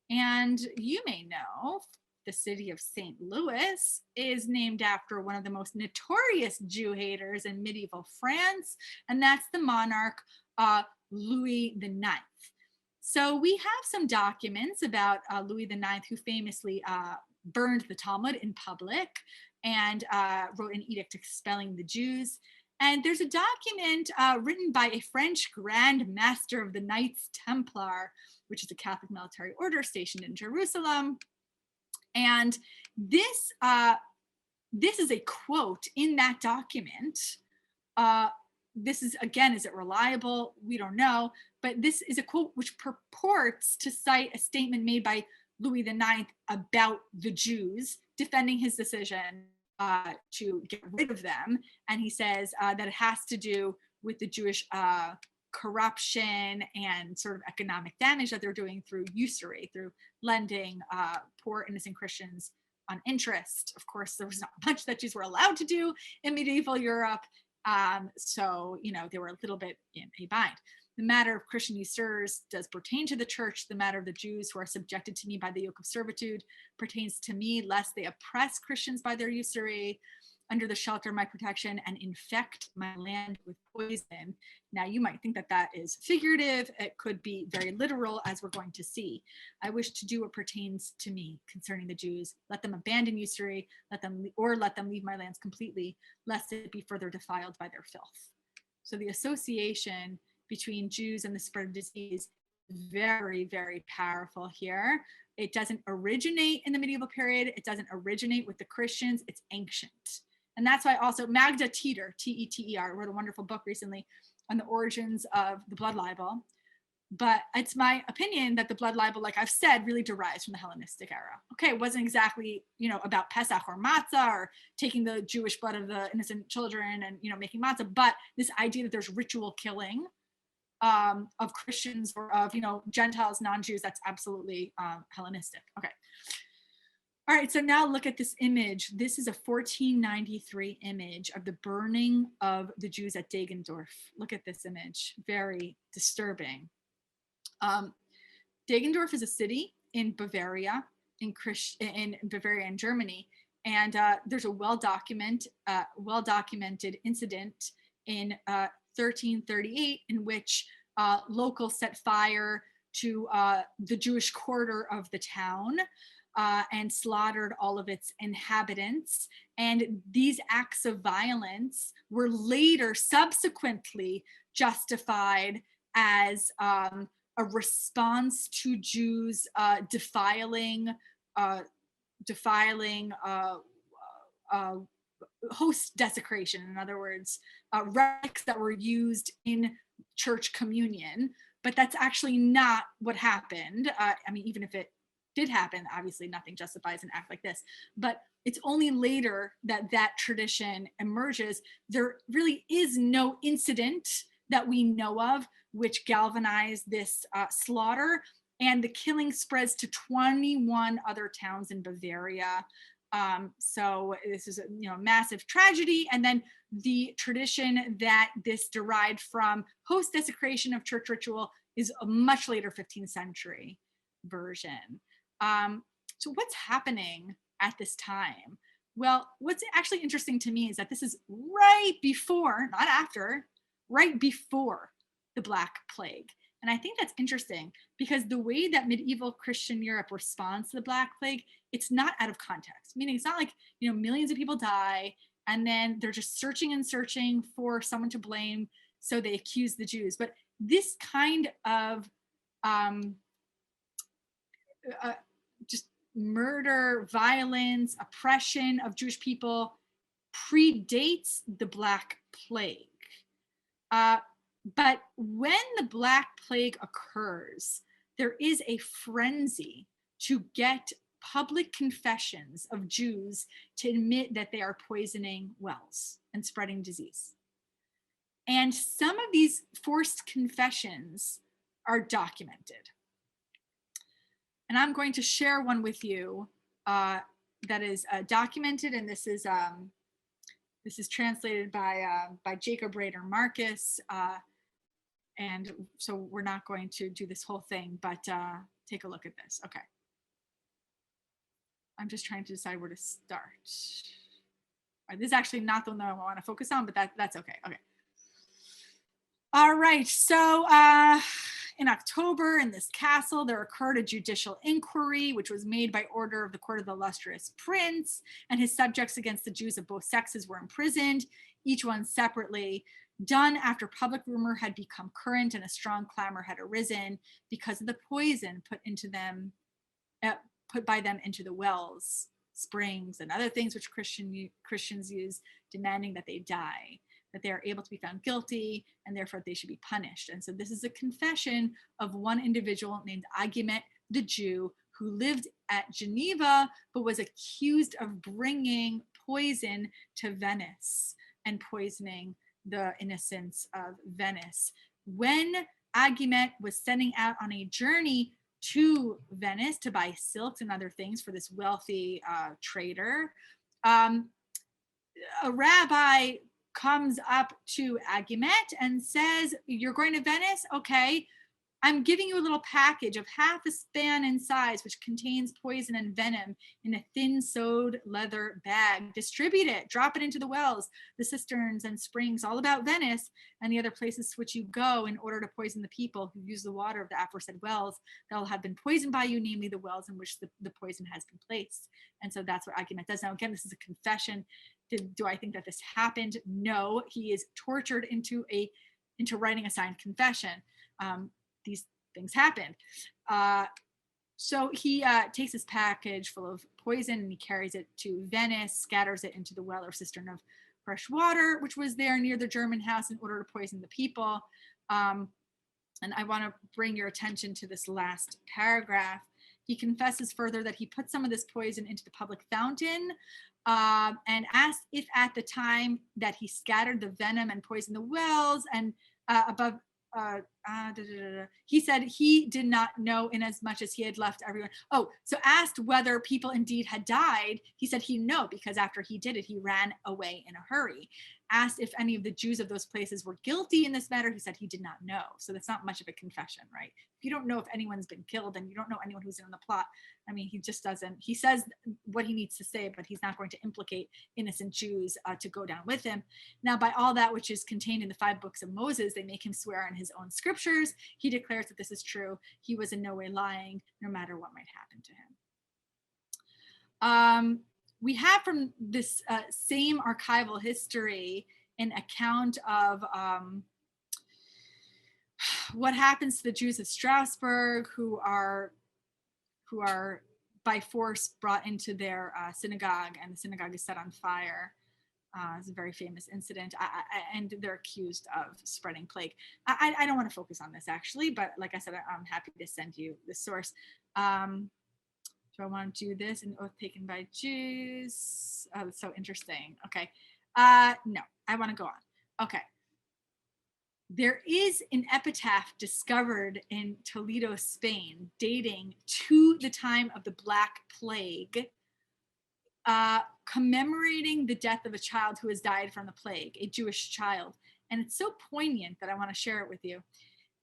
Speaker 2: And you may know the city of St. Louis is named after one of the most notorious Jew haters in medieval France, and that's the monarch Louis IX. So we have some documents about Louis IX, who famously burned the Talmud in public and wrote an edict expelling the Jews. And there's a document written by a French Grand Master of the Knights Templar, which is a Catholic military order stationed in Jerusalem. And this is a quote in that document. This is, again, is it reliable? We don't know. But this is a quote which purports to cite a statement made by Louis IX about the Jews, defending his decision to get rid of them. And he says that it has to do with the Jewish corruption and sort of economic damage that they're doing through usury, through lending poor innocent Christians on interest. Of course, there was not much that Jews were allowed to do in medieval Europe. So, they were a little bit in a bind. The matter of Christian usurers does pertain to the church. The matter of the Jews who are subjected to me by the yoke of servitude pertains to me, lest they oppress Christians by their usury. under the shelter of my protection and infect my land with poison. Now, you might think that that is figurative. It could be very literal, as we're going to see. I wish to do what pertains to me concerning the Jews. Let them abandon usury, let them leave my lands completely, lest it be further defiled by their filth. So the association between Jews and the spread of disease is very, very powerful here. It doesn't originate in the medieval period. It doesn't originate with the Christians. It's ancient. And that's why also Magda Teter, T-E-T-E-R, wrote a wonderful book recently on the origins of the blood libel. But it's my opinion that the blood libel, like I've said, really derives from the Hellenistic era. Okay, it wasn't exactly, about Pesach or matzah or taking the Jewish blood of the innocent children and, making matzah, but this idea that there's ritual killing of Christians or of, Gentiles, non-Jews, that's absolutely Hellenistic. Okay. All right, so now look at this image. This is a 1493 image of the burning of the Jews at Deggendorf. Look at this image, very disturbing. Deggendorf is a city in Bavaria, in Bavaria and Germany, and there's a well-documented incident in 1338 in which locals set fire to the Jewish quarter of the town and slaughtered all of its inhabitants. And these acts of violence were later subsequently justified as a response to Jews defiling host desecration. In other words, relics that were used in church communion. But that's actually not what happened. Even if it did happen, obviously nothing justifies an act like this. But it's only later that that tradition emerges. There really is no incident that we know of which galvanized this slaughter, and the killing spreads to 21 other towns in Bavaria. So this is a massive tragedy. And then the tradition that this derived from host desecration of church ritual is a much later 15th century version. So what's happening at this time? Well, what's actually interesting to me is that this is right before, not after, right before the Black Plague. And I think that's interesting because the way that medieval Christian Europe responds to the Black Plague, it's not out of context. Meaning it's not like, millions of people die and then they're just searching and searching for someone to blame, so they accuse the Jews. But this kind of just murder, violence, oppression of Jewish people predates the Black Plague. But when the Black Plague occurs, there is a frenzy to get public confessions of Jews to admit that they are poisoning wells and spreading disease. And some of these forced confessions are documented. And I'm going to share one with you that is documented, and this is translated by Jacob Rader Marcus. And so we're not going to do this whole thing, but take a look at this. Okay. I'm just trying to decide where to start. All right, this is actually not the one that I want to focus on, but that's okay. Okay. All right, so in October in this castle, there occurred a judicial inquiry, which was made by order of the court of the illustrious prince, and his subjects against the Jews of both sexes were imprisoned, each one separately, done after public rumor had become current and a strong clamor had arisen because of the poison put by them into the wells, springs, and other things which Christians use, demanding that they die, that they are able to be found guilty, and therefore they should be punished. And so this is a confession of one individual named Aguimet the Jew, who lived at Geneva, but was accused of bringing poison to Venice and poisoning the innocents of Venice. When Aguimet was setting out on a journey to Venice to buy silks and other things for this wealthy trader, a rabbi comes up to Aguimet and says, "You're going to Venice? Okay, I'm giving you a little package of half a span in size, which contains poison and venom in a thin sewed leather bag. Distribute it, drop it into the wells, the cisterns and springs all about Venice and the other places to which you go in order to poison the people who use the water of the aforesaid wells that will have been poisoned by you, namely the wells in which the poison has been placed. And so that's what Aguimet does. Now, again, this is a confession. Do I think that this happened? No, he is tortured into writing a signed confession. These things happened. So he takes this package full of poison and he carries it to Venice, scatters it into the well or cistern of fresh water, which was there near the German house in order to poison the people. And I want to bring your attention to this last paragraph. He confesses further that he put some of this poison into the public fountain and asked if at the time that he scattered the venom and poisoned the wells and he said he did not know in as much as he had left everyone. Oh, so asked whether people indeed had died. He said he no, because after he did it, he ran away in a hurry. Asked if any of the Jews of those places were guilty in this matter. He said he did not know. So that's not much of a confession, right? If you don't know if anyone's been killed and you don't know anyone who's in the plot, I mean, he just doesn't. He says what he needs to say, but he's not going to implicate innocent Jews to go down with him. Now, by all that which is contained in the 5 books of Moses, they make him swear on his own scriptures. He declares that this is true. He was in no way lying, no matter what might happen to him. We have from this same archival history an account of what happens to the Jews of Strasbourg who are by force brought into their synagogue, and the synagogue is set on fire. It's a very famous incident, and they're accused of spreading plague. I don't want to focus on this actually, but like I said, I'm happy to send you the source. Do I want to do this? An oath taken by Jews. Oh, that's so interesting. Okay. No, I want to go on. Okay. There is an epitaph discovered in Toledo, Spain, dating to the time of the Black Plague, commemorating the death of a child who has died from the plague, a Jewish child. And it's so poignant that I want to share it with you.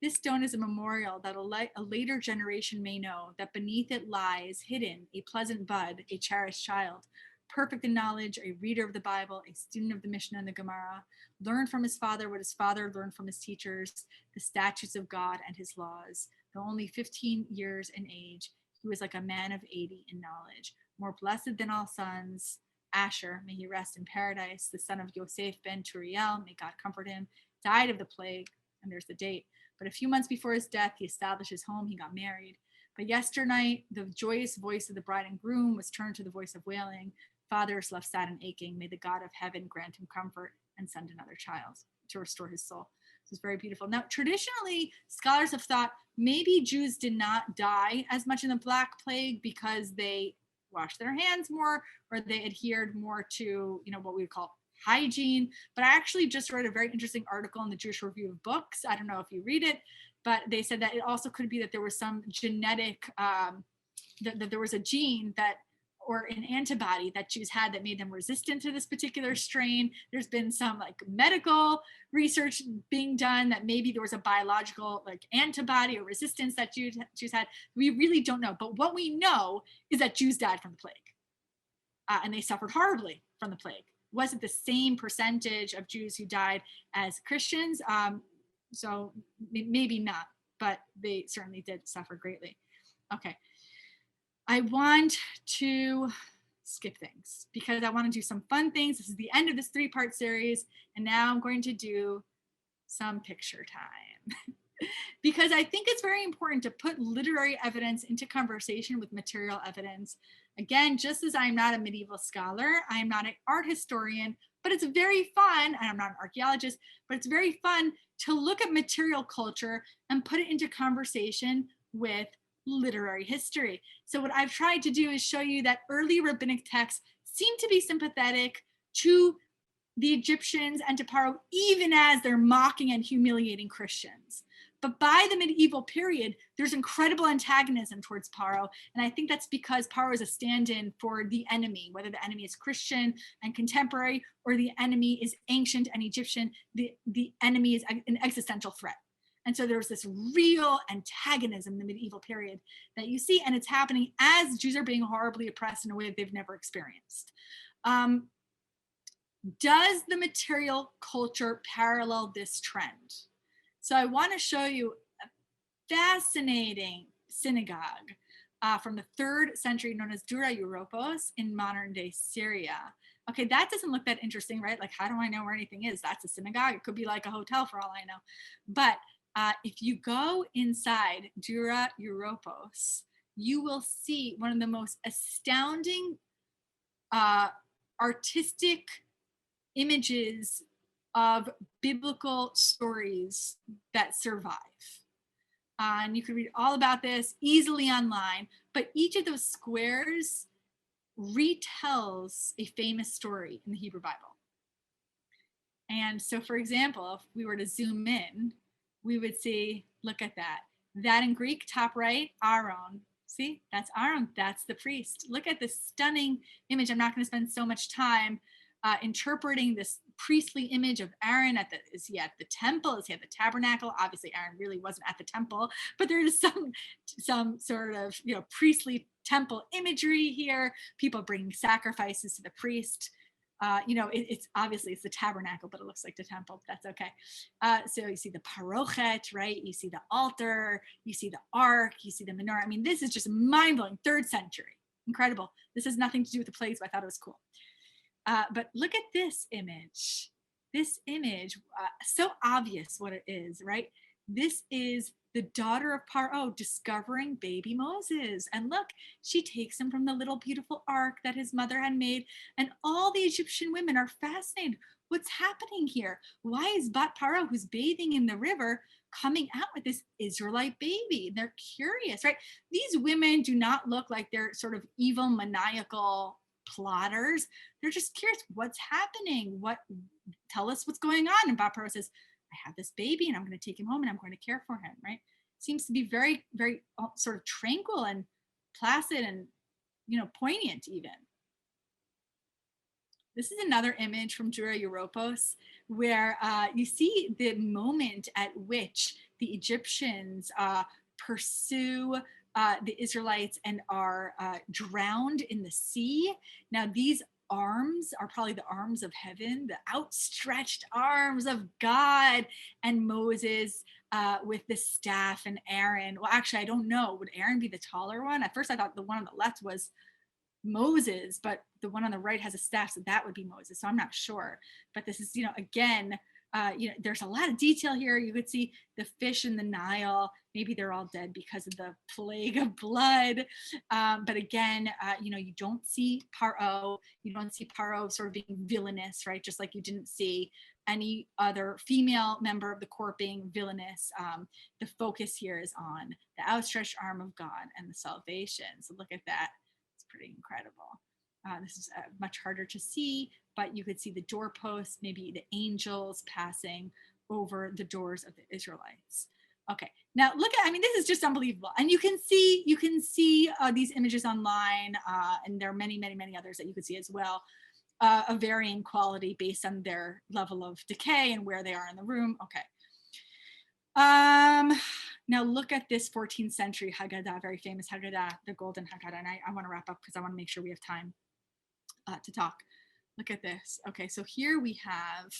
Speaker 2: This stone is a memorial that a later generation may know that beneath it lies hidden a pleasant bud, a cherished child, perfect in knowledge, a reader of the Bible, a student of the Mishnah and the Gemara, learned from his father what his father learned from his teachers, the statutes of God and his laws. Though only 15 years in age, he was like a man of 80 in knowledge, more blessed than all sons. Asher, may he rest in paradise, the son of Yosef ben Turiel, may God comfort him, died of the plague, and there's the date. But a few months before his death, he established his home, he got married. But yesternight, the joyous voice of the bride and groom was turned to the voice of wailing. Fathers left sad and aching. May the God of heaven grant him comfort and send another child to restore his soul. This is very beautiful. Now, traditionally, scholars have thought maybe Jews did not die as much in the Black Plague because they washed their hands more or they adhered more to, what we would call hygiene. But I actually just read a very interesting article in the Jewish Review of Books. I don't know if you read it, but they said that it also could be that there was some genetic, that there was a gene that, or an antibody that Jews had that made them resistant to this particular strain. There's been some medical research being done that maybe there was a biological antibody or resistance that Jews had. We really don't know. But what we know is that Jews died from the plague and they suffered horribly from the plague. Wasn't the same percentage of Jews who died as Christians. So maybe not, but they certainly did suffer greatly. Okay. I want to skip things because I want to do some fun things. This is the end of this 3-part series. And now I'm going to do some picture time because I think it's very important to put literary evidence into conversation with material evidence. Again, just as I'm not a medieval scholar, I'm not an art historian, but it's very fun, and I'm not an archaeologist, but it's very fun to look at material culture and put it into conversation with literary history. So what I've tried to do is show you that early rabbinic texts seem to be sympathetic to the Egyptians and to Paro, even as they're mocking and humiliating Christians. But by the medieval period, there's incredible antagonism towards Paro. And I think that's because Paro is a stand-in for the enemy, whether the enemy is Christian and contemporary or the enemy is ancient and Egyptian, the enemy is an existential threat. And so there's this real antagonism in the medieval period that you see, and it's happening as Jews are being horribly oppressed in a way that they've never experienced. Does the material culture parallel this trend? So I want to show you a fascinating synagogue from the 3rd century known as Dura Europos in modern day Syria. Okay, that doesn't look that interesting, right? Like, how do I know where anything is? That's a synagogue. It could be like a hotel for all I know. But if you go inside Dura Europos, you will see one of the most astounding artistic images of biblical stories that survive. And you can read all about this easily online, but each of those squares retells a famous story in the Hebrew Bible. And so, for example, if we were to zoom in, we would see, look at that. That in Greek, top right, Aaron. See, that's Aaron, that's the priest. Look at this stunning image. I'm not going to spend so much time interpreting this priestly image of Aaron. Is he at the temple? Is he at the tabernacle? Obviously, Aaron really wasn't at the temple, but there is some sort of priestly temple imagery here. People bringing sacrifices to the priest. It's obviously it's the tabernacle, but it looks like the temple. That's okay. So you see the parochet, right? You see the altar, you see the ark, you see the menorah. I mean, this is just mind-blowing. 3rd century, incredible. This has nothing to do with the plagues, but I thought it was cool. But look at this image. This image, so obvious what it is, right? This is the daughter of Paro discovering baby Moses. And look, she takes him from the little beautiful ark that his mother had made. And all the Egyptian women are fascinated. What's happening here? Why is Bat Paro, who's bathing in the river, coming out with this Israelite baby? They're curious, right? These women do not look like they're sort of evil, maniacal plotters. They're just curious, what's happening? Tell us what's going on. And Bat Paro says, I have this baby and I'm going to take him home and I'm going to care for him, right? Seems to be very, very sort of tranquil and placid and, poignant even. This is another image from Dura Europos where you see the moment at which the Egyptians pursue the Israelites and are drowned in the sea. Now, these arms are probably the arms of heaven, the outstretched arms of God, and Moses with the staff, and Aaron. Well, actually, I don't know. Would Aaron be the taller one? At first, I thought the one on the left was Moses, but the one on the right has a staff, so that would be Moses. So I'm not sure. But this is, again, there's a lot of detail here. You could see the fish in the Nile. Maybe they're all dead because of the plague of blood. But again, you don't see Paro. You don't see Paro sort of being villainous, right? Just like you didn't see any other female member of the court being villainous. The focus here is on the outstretched arm of God and the salvation. So look at that. It's pretty incredible. This is much harder to see, but you could see the doorposts, maybe the angels passing over the doors of the Israelites. Okay, now look at, this is just unbelievable. And you can see these images online, and there are many, many, many others that you could see as well, of varying quality based on their level of decay and where they are in the room. Okay. Now look at this 14th century Haggadah, very famous Haggadah, the Golden Hakkada. And I want to wrap up because I want to make sure we have time to talk. Look at this. Okay, so here we have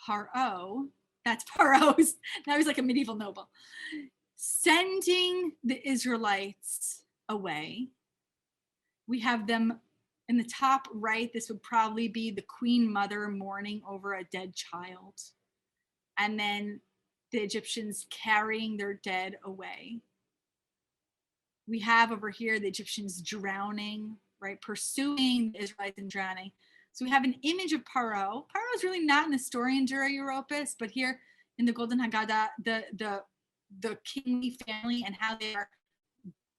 Speaker 2: Paro. That's Paro's. Now he's like a medieval noble, sending the Israelites away. We have them in the top right. This would probably be the queen mother mourning over a dead child. And then the Egyptians carrying their dead away. We have over here the Egyptians drowning, right? Pursuing the Israelites and drowning. So we have an image of Paro. Paro is really not in the story in Dura Europos, but here in the Golden Hakkada, the kingly family and how they are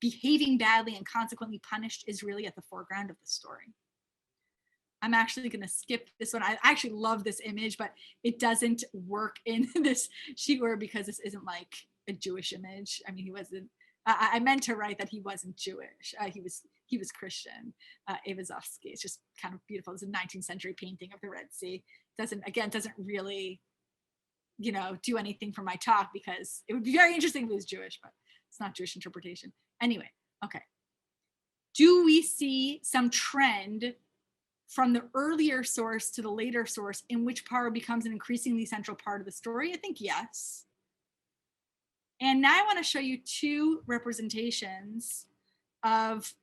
Speaker 2: behaving badly and consequently punished is really at the foreground of the story. I'm actually going to skip this one. I actually love this image, but it doesn't work in this shiur because this isn't like a Jewish image. He wasn't. I meant to write that he wasn't Jewish. He was Christian. Evazovsky. It's just kind of beautiful. It's a 19th century painting of the Red Sea. Doesn't really do anything for my talk because it would be very interesting if it was Jewish, but it's not Jewish interpretation. Anyway, okay. Do we see some trend from the earlier source to the later source in which Paro becomes an increasingly central part of the story? I think yes. And now I want to show you two representations of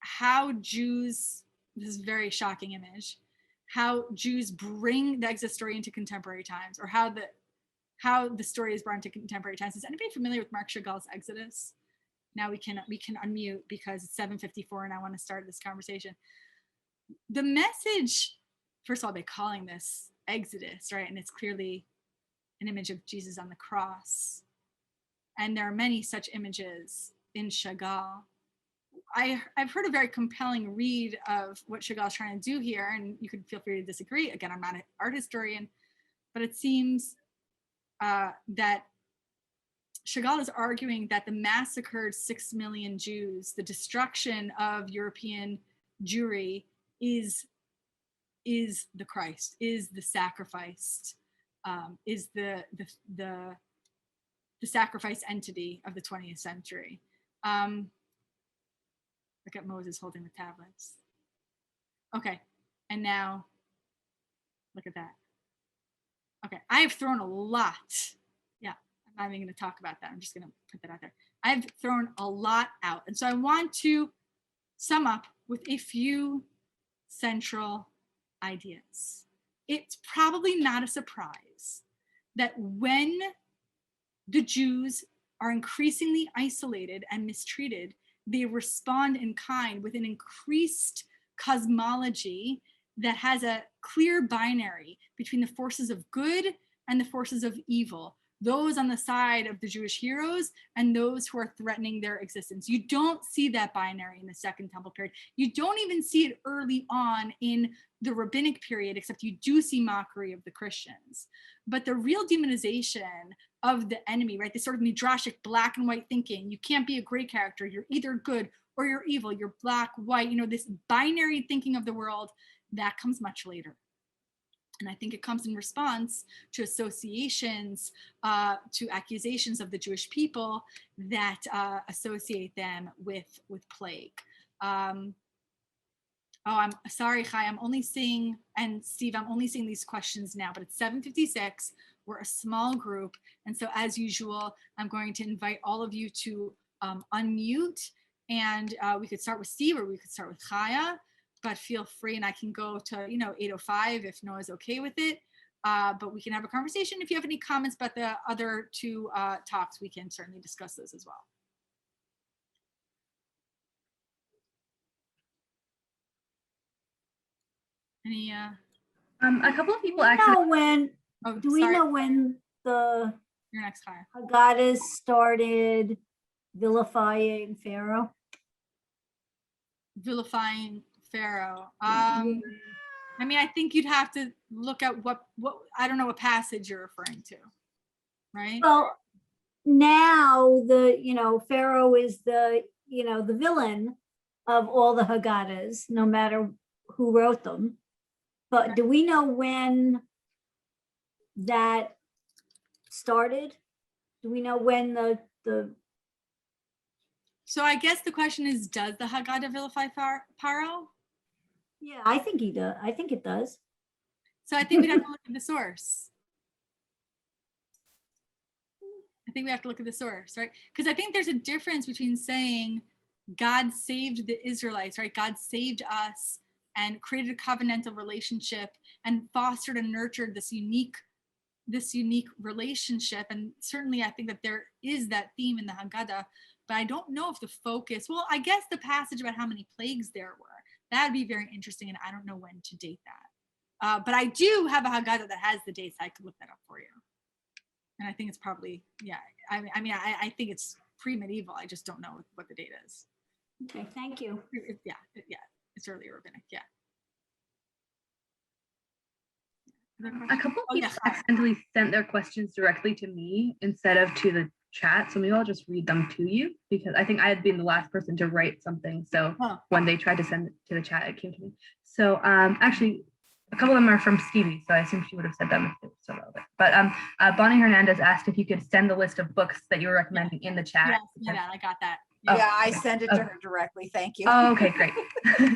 Speaker 2: how Jews, this is a very shocking image, how Jews bring the Exodus story into contemporary times, or how the story is brought into contemporary times. Is anybody familiar with Mark Chagall's Exodus? Now we can unmute because it's 7:54 and I want to start this conversation. The message, first of all, by calling this Exodus, right? And it's clearly an image of Jesus on the cross. And there are many such images in Chagall. I've heard a very compelling read of what Chagall's trying to do here, and you could feel free to disagree. Again, I'm not an art historian, but it seems that Chagall is arguing that the massacred 6 million Jews, the destruction of European Jewry, is the Christ, is the sacrificed, is the sacrifice entity of the 20th century. Look at Moses holding the tablets. Okay, and now look at that. Okay, I have thrown a lot. Yeah, I'm not even going to talk about that. I'm just going to put that out there. I've thrown a lot out. And so I want to sum up with a few central ideas. It's probably not a surprise that when the Jews are increasingly isolated and mistreated, they respond in kind with an increased cosmology that has a clear binary between the forces of good and the forces of evil, those on the side of the Jewish heroes and those who are threatening their existence. You don't see that binary in the Second Temple period. You don't even see it early on in the rabbinic period, except you do see mockery of the Christians. But the real demonization of the enemy, right? This sort of midrashic black and white thinking, you can't be a great character, you're either good or you're evil, you're black, white, this binary thinking of the world, that comes much later. And I think it comes in response to associations, to accusations of the Jewish people that associate them with plague. Oh, I'm sorry, Chai, I'm only seeing, and Steve, I'm only seeing these questions now, but it's 7:56. We're a small group. And so as usual, I'm going to invite all of you to unmute, and we could start with Steve or we could start with Chaya, but feel free, and I can go to, 8:05 if Noah's okay with it. But we can have a conversation. If you have any comments about the other two talks, we can certainly discuss those as well. Any
Speaker 3: a couple of people
Speaker 5: Do
Speaker 3: actually.
Speaker 5: we know when the
Speaker 2: your next Chaya.
Speaker 5: Haggadahs started vilifying Pharaoh?
Speaker 2: Vilifying Pharaoh. I think you'd have to look at what I don't know what passage you're referring to, right?
Speaker 5: Well, now Pharaoh is the villain of all the Haggadahs, no matter who wrote them. But do we know when that started? Do we know when the
Speaker 2: So I guess the question is, does the Haggadah vilify Paro?
Speaker 5: Yeah, I think he does. I think it does.
Speaker 2: So I think we'd have to look at the source. I think we have to look at the source, right? Because I think there's a difference between saying God saved the Israelites, right? God saved us and created a covenantal relationship and fostered and nurtured this unique relationship. And certainly I think that there is that theme in the Haggadah, but I don't know if the focus, well, I guess the passage about how many plagues there were, that'd be very interesting, and I don't know when to date that. But I do have a Haggadah that has the dates. I could look that up for you. And I think it's probably, yeah, I think it's pre-medieval. I just don't know what the date is.
Speaker 5: Okay, thank you.
Speaker 2: Yeah, it's earlier rabbinic, yeah.
Speaker 3: A couple of people accidentally sent their questions directly to me instead of to the chat. So maybe I'll just read them to you, because I think I had been the last person to write something. So when they tried to send it to the chat, it came to me. So actually, a couple of them are from Stevie. So I assume she would have said them if it was so relevant. But Bonnie Hernandez asked if you could send the list of books that you were recommending in the chat.
Speaker 2: Yeah, I got that.
Speaker 3: Oh,
Speaker 6: Yeah, I
Speaker 3: okay.
Speaker 6: sent it to her directly. Thank you.
Speaker 3: Oh, okay, great.
Speaker 2: Yeah,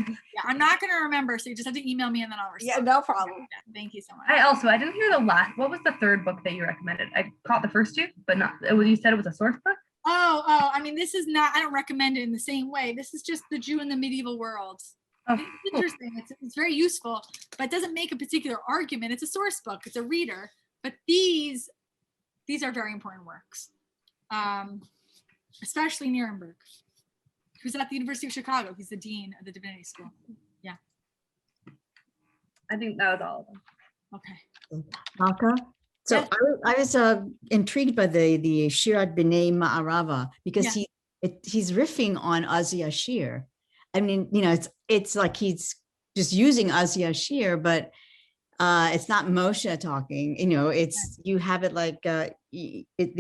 Speaker 2: I'm not going to remember, so you just have to email me and then I'll
Speaker 6: Yeah,
Speaker 2: respond.
Speaker 6: no problem.
Speaker 2: Yeah, thank you so much.
Speaker 3: I didn't hear the last. What was the third book that you recommended? I caught the first two, but not. You said it was a source book.
Speaker 2: Oh, I mean, this is not. I don't recommend it in the same way. This is just the Jew in the medieval world.
Speaker 3: Oh,
Speaker 2: It's interesting. It's very useful, but it doesn't make a particular argument. It's a source book. It's a reader. But these are very important works, especially Nuremberg, who's at the University of Chicago. He's the dean of the Divinity School. Yeah.
Speaker 3: I think that was all of them.
Speaker 2: Okay.
Speaker 4: Malka? So
Speaker 2: Yes.
Speaker 4: I was intrigued by the Shirat B'nai Ma'arava because he's riffing on Az Yashir. I mean, it's like he's just using Az Yashir, but it's not Moshe talking. It's you have it like the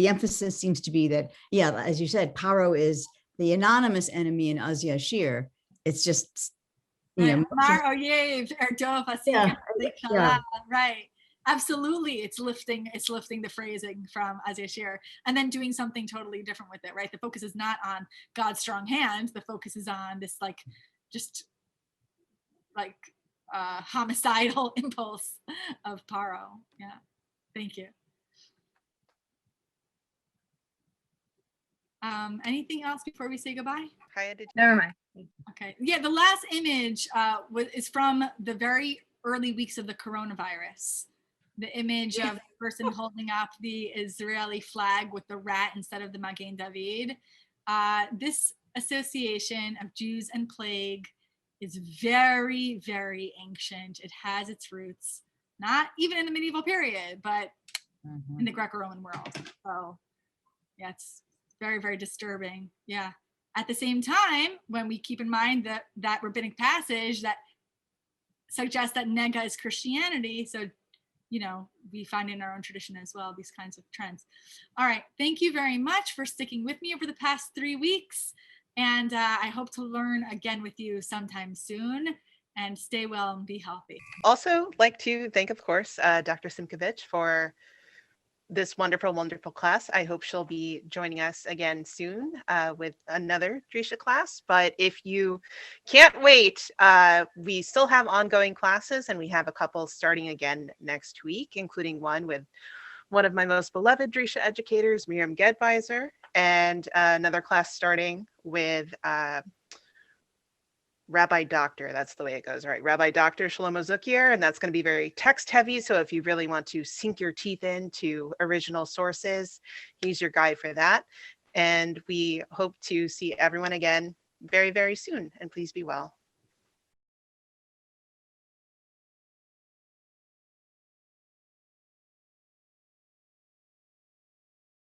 Speaker 4: emphasis seems to be that, as you said, Paro is the anonymous enemy in Az Yashir. It's just
Speaker 2: right. Absolutely, it's lifting the phrasing from Az Yashir and then doing something totally different with it, right? The focus is not on God's strong hand. The focus is on this homicidal impulse of Paro. Yeah, thank you. Anything else before we say goodbye?
Speaker 3: Never mind.
Speaker 2: Okay. Yeah, the last image is from the very early weeks of the coronavirus. The image of the person holding up the Israeli flag with the rat instead of the Magen David. This association of Jews and plague is very, very ancient. It has its roots, not even in the medieval period, but in the Greco-Roman world. So yeah, it's very, very disturbing. Yeah. At the same time, when we keep in mind that rabbinic passage that suggests that nega is Christianity, so we find in our own tradition as well these kinds of trends. All right, thank you very much for sticking with me over the past 3 weeks, and I hope to learn again with you sometime soon. And stay well and be healthy.
Speaker 1: Also, like to thank, of course, Dr. Simkovich for this wonderful, wonderful class. I hope she'll be joining us again soon with another Drisha class. But if you can't wait, we still have ongoing classes, and we have a couple starting again next week, including one with one of my most beloved Drisha educators, Miriam Gedweiser, and another class starting with Rabbi Doctor, that's the way it goes, right? Rabbi Doctor Shlomo Zuckier, and that's going to be very text heavy. So if you really want to sink your teeth into original sources, he's your guide for that. And we hope to see everyone again very, very soon. And please be well.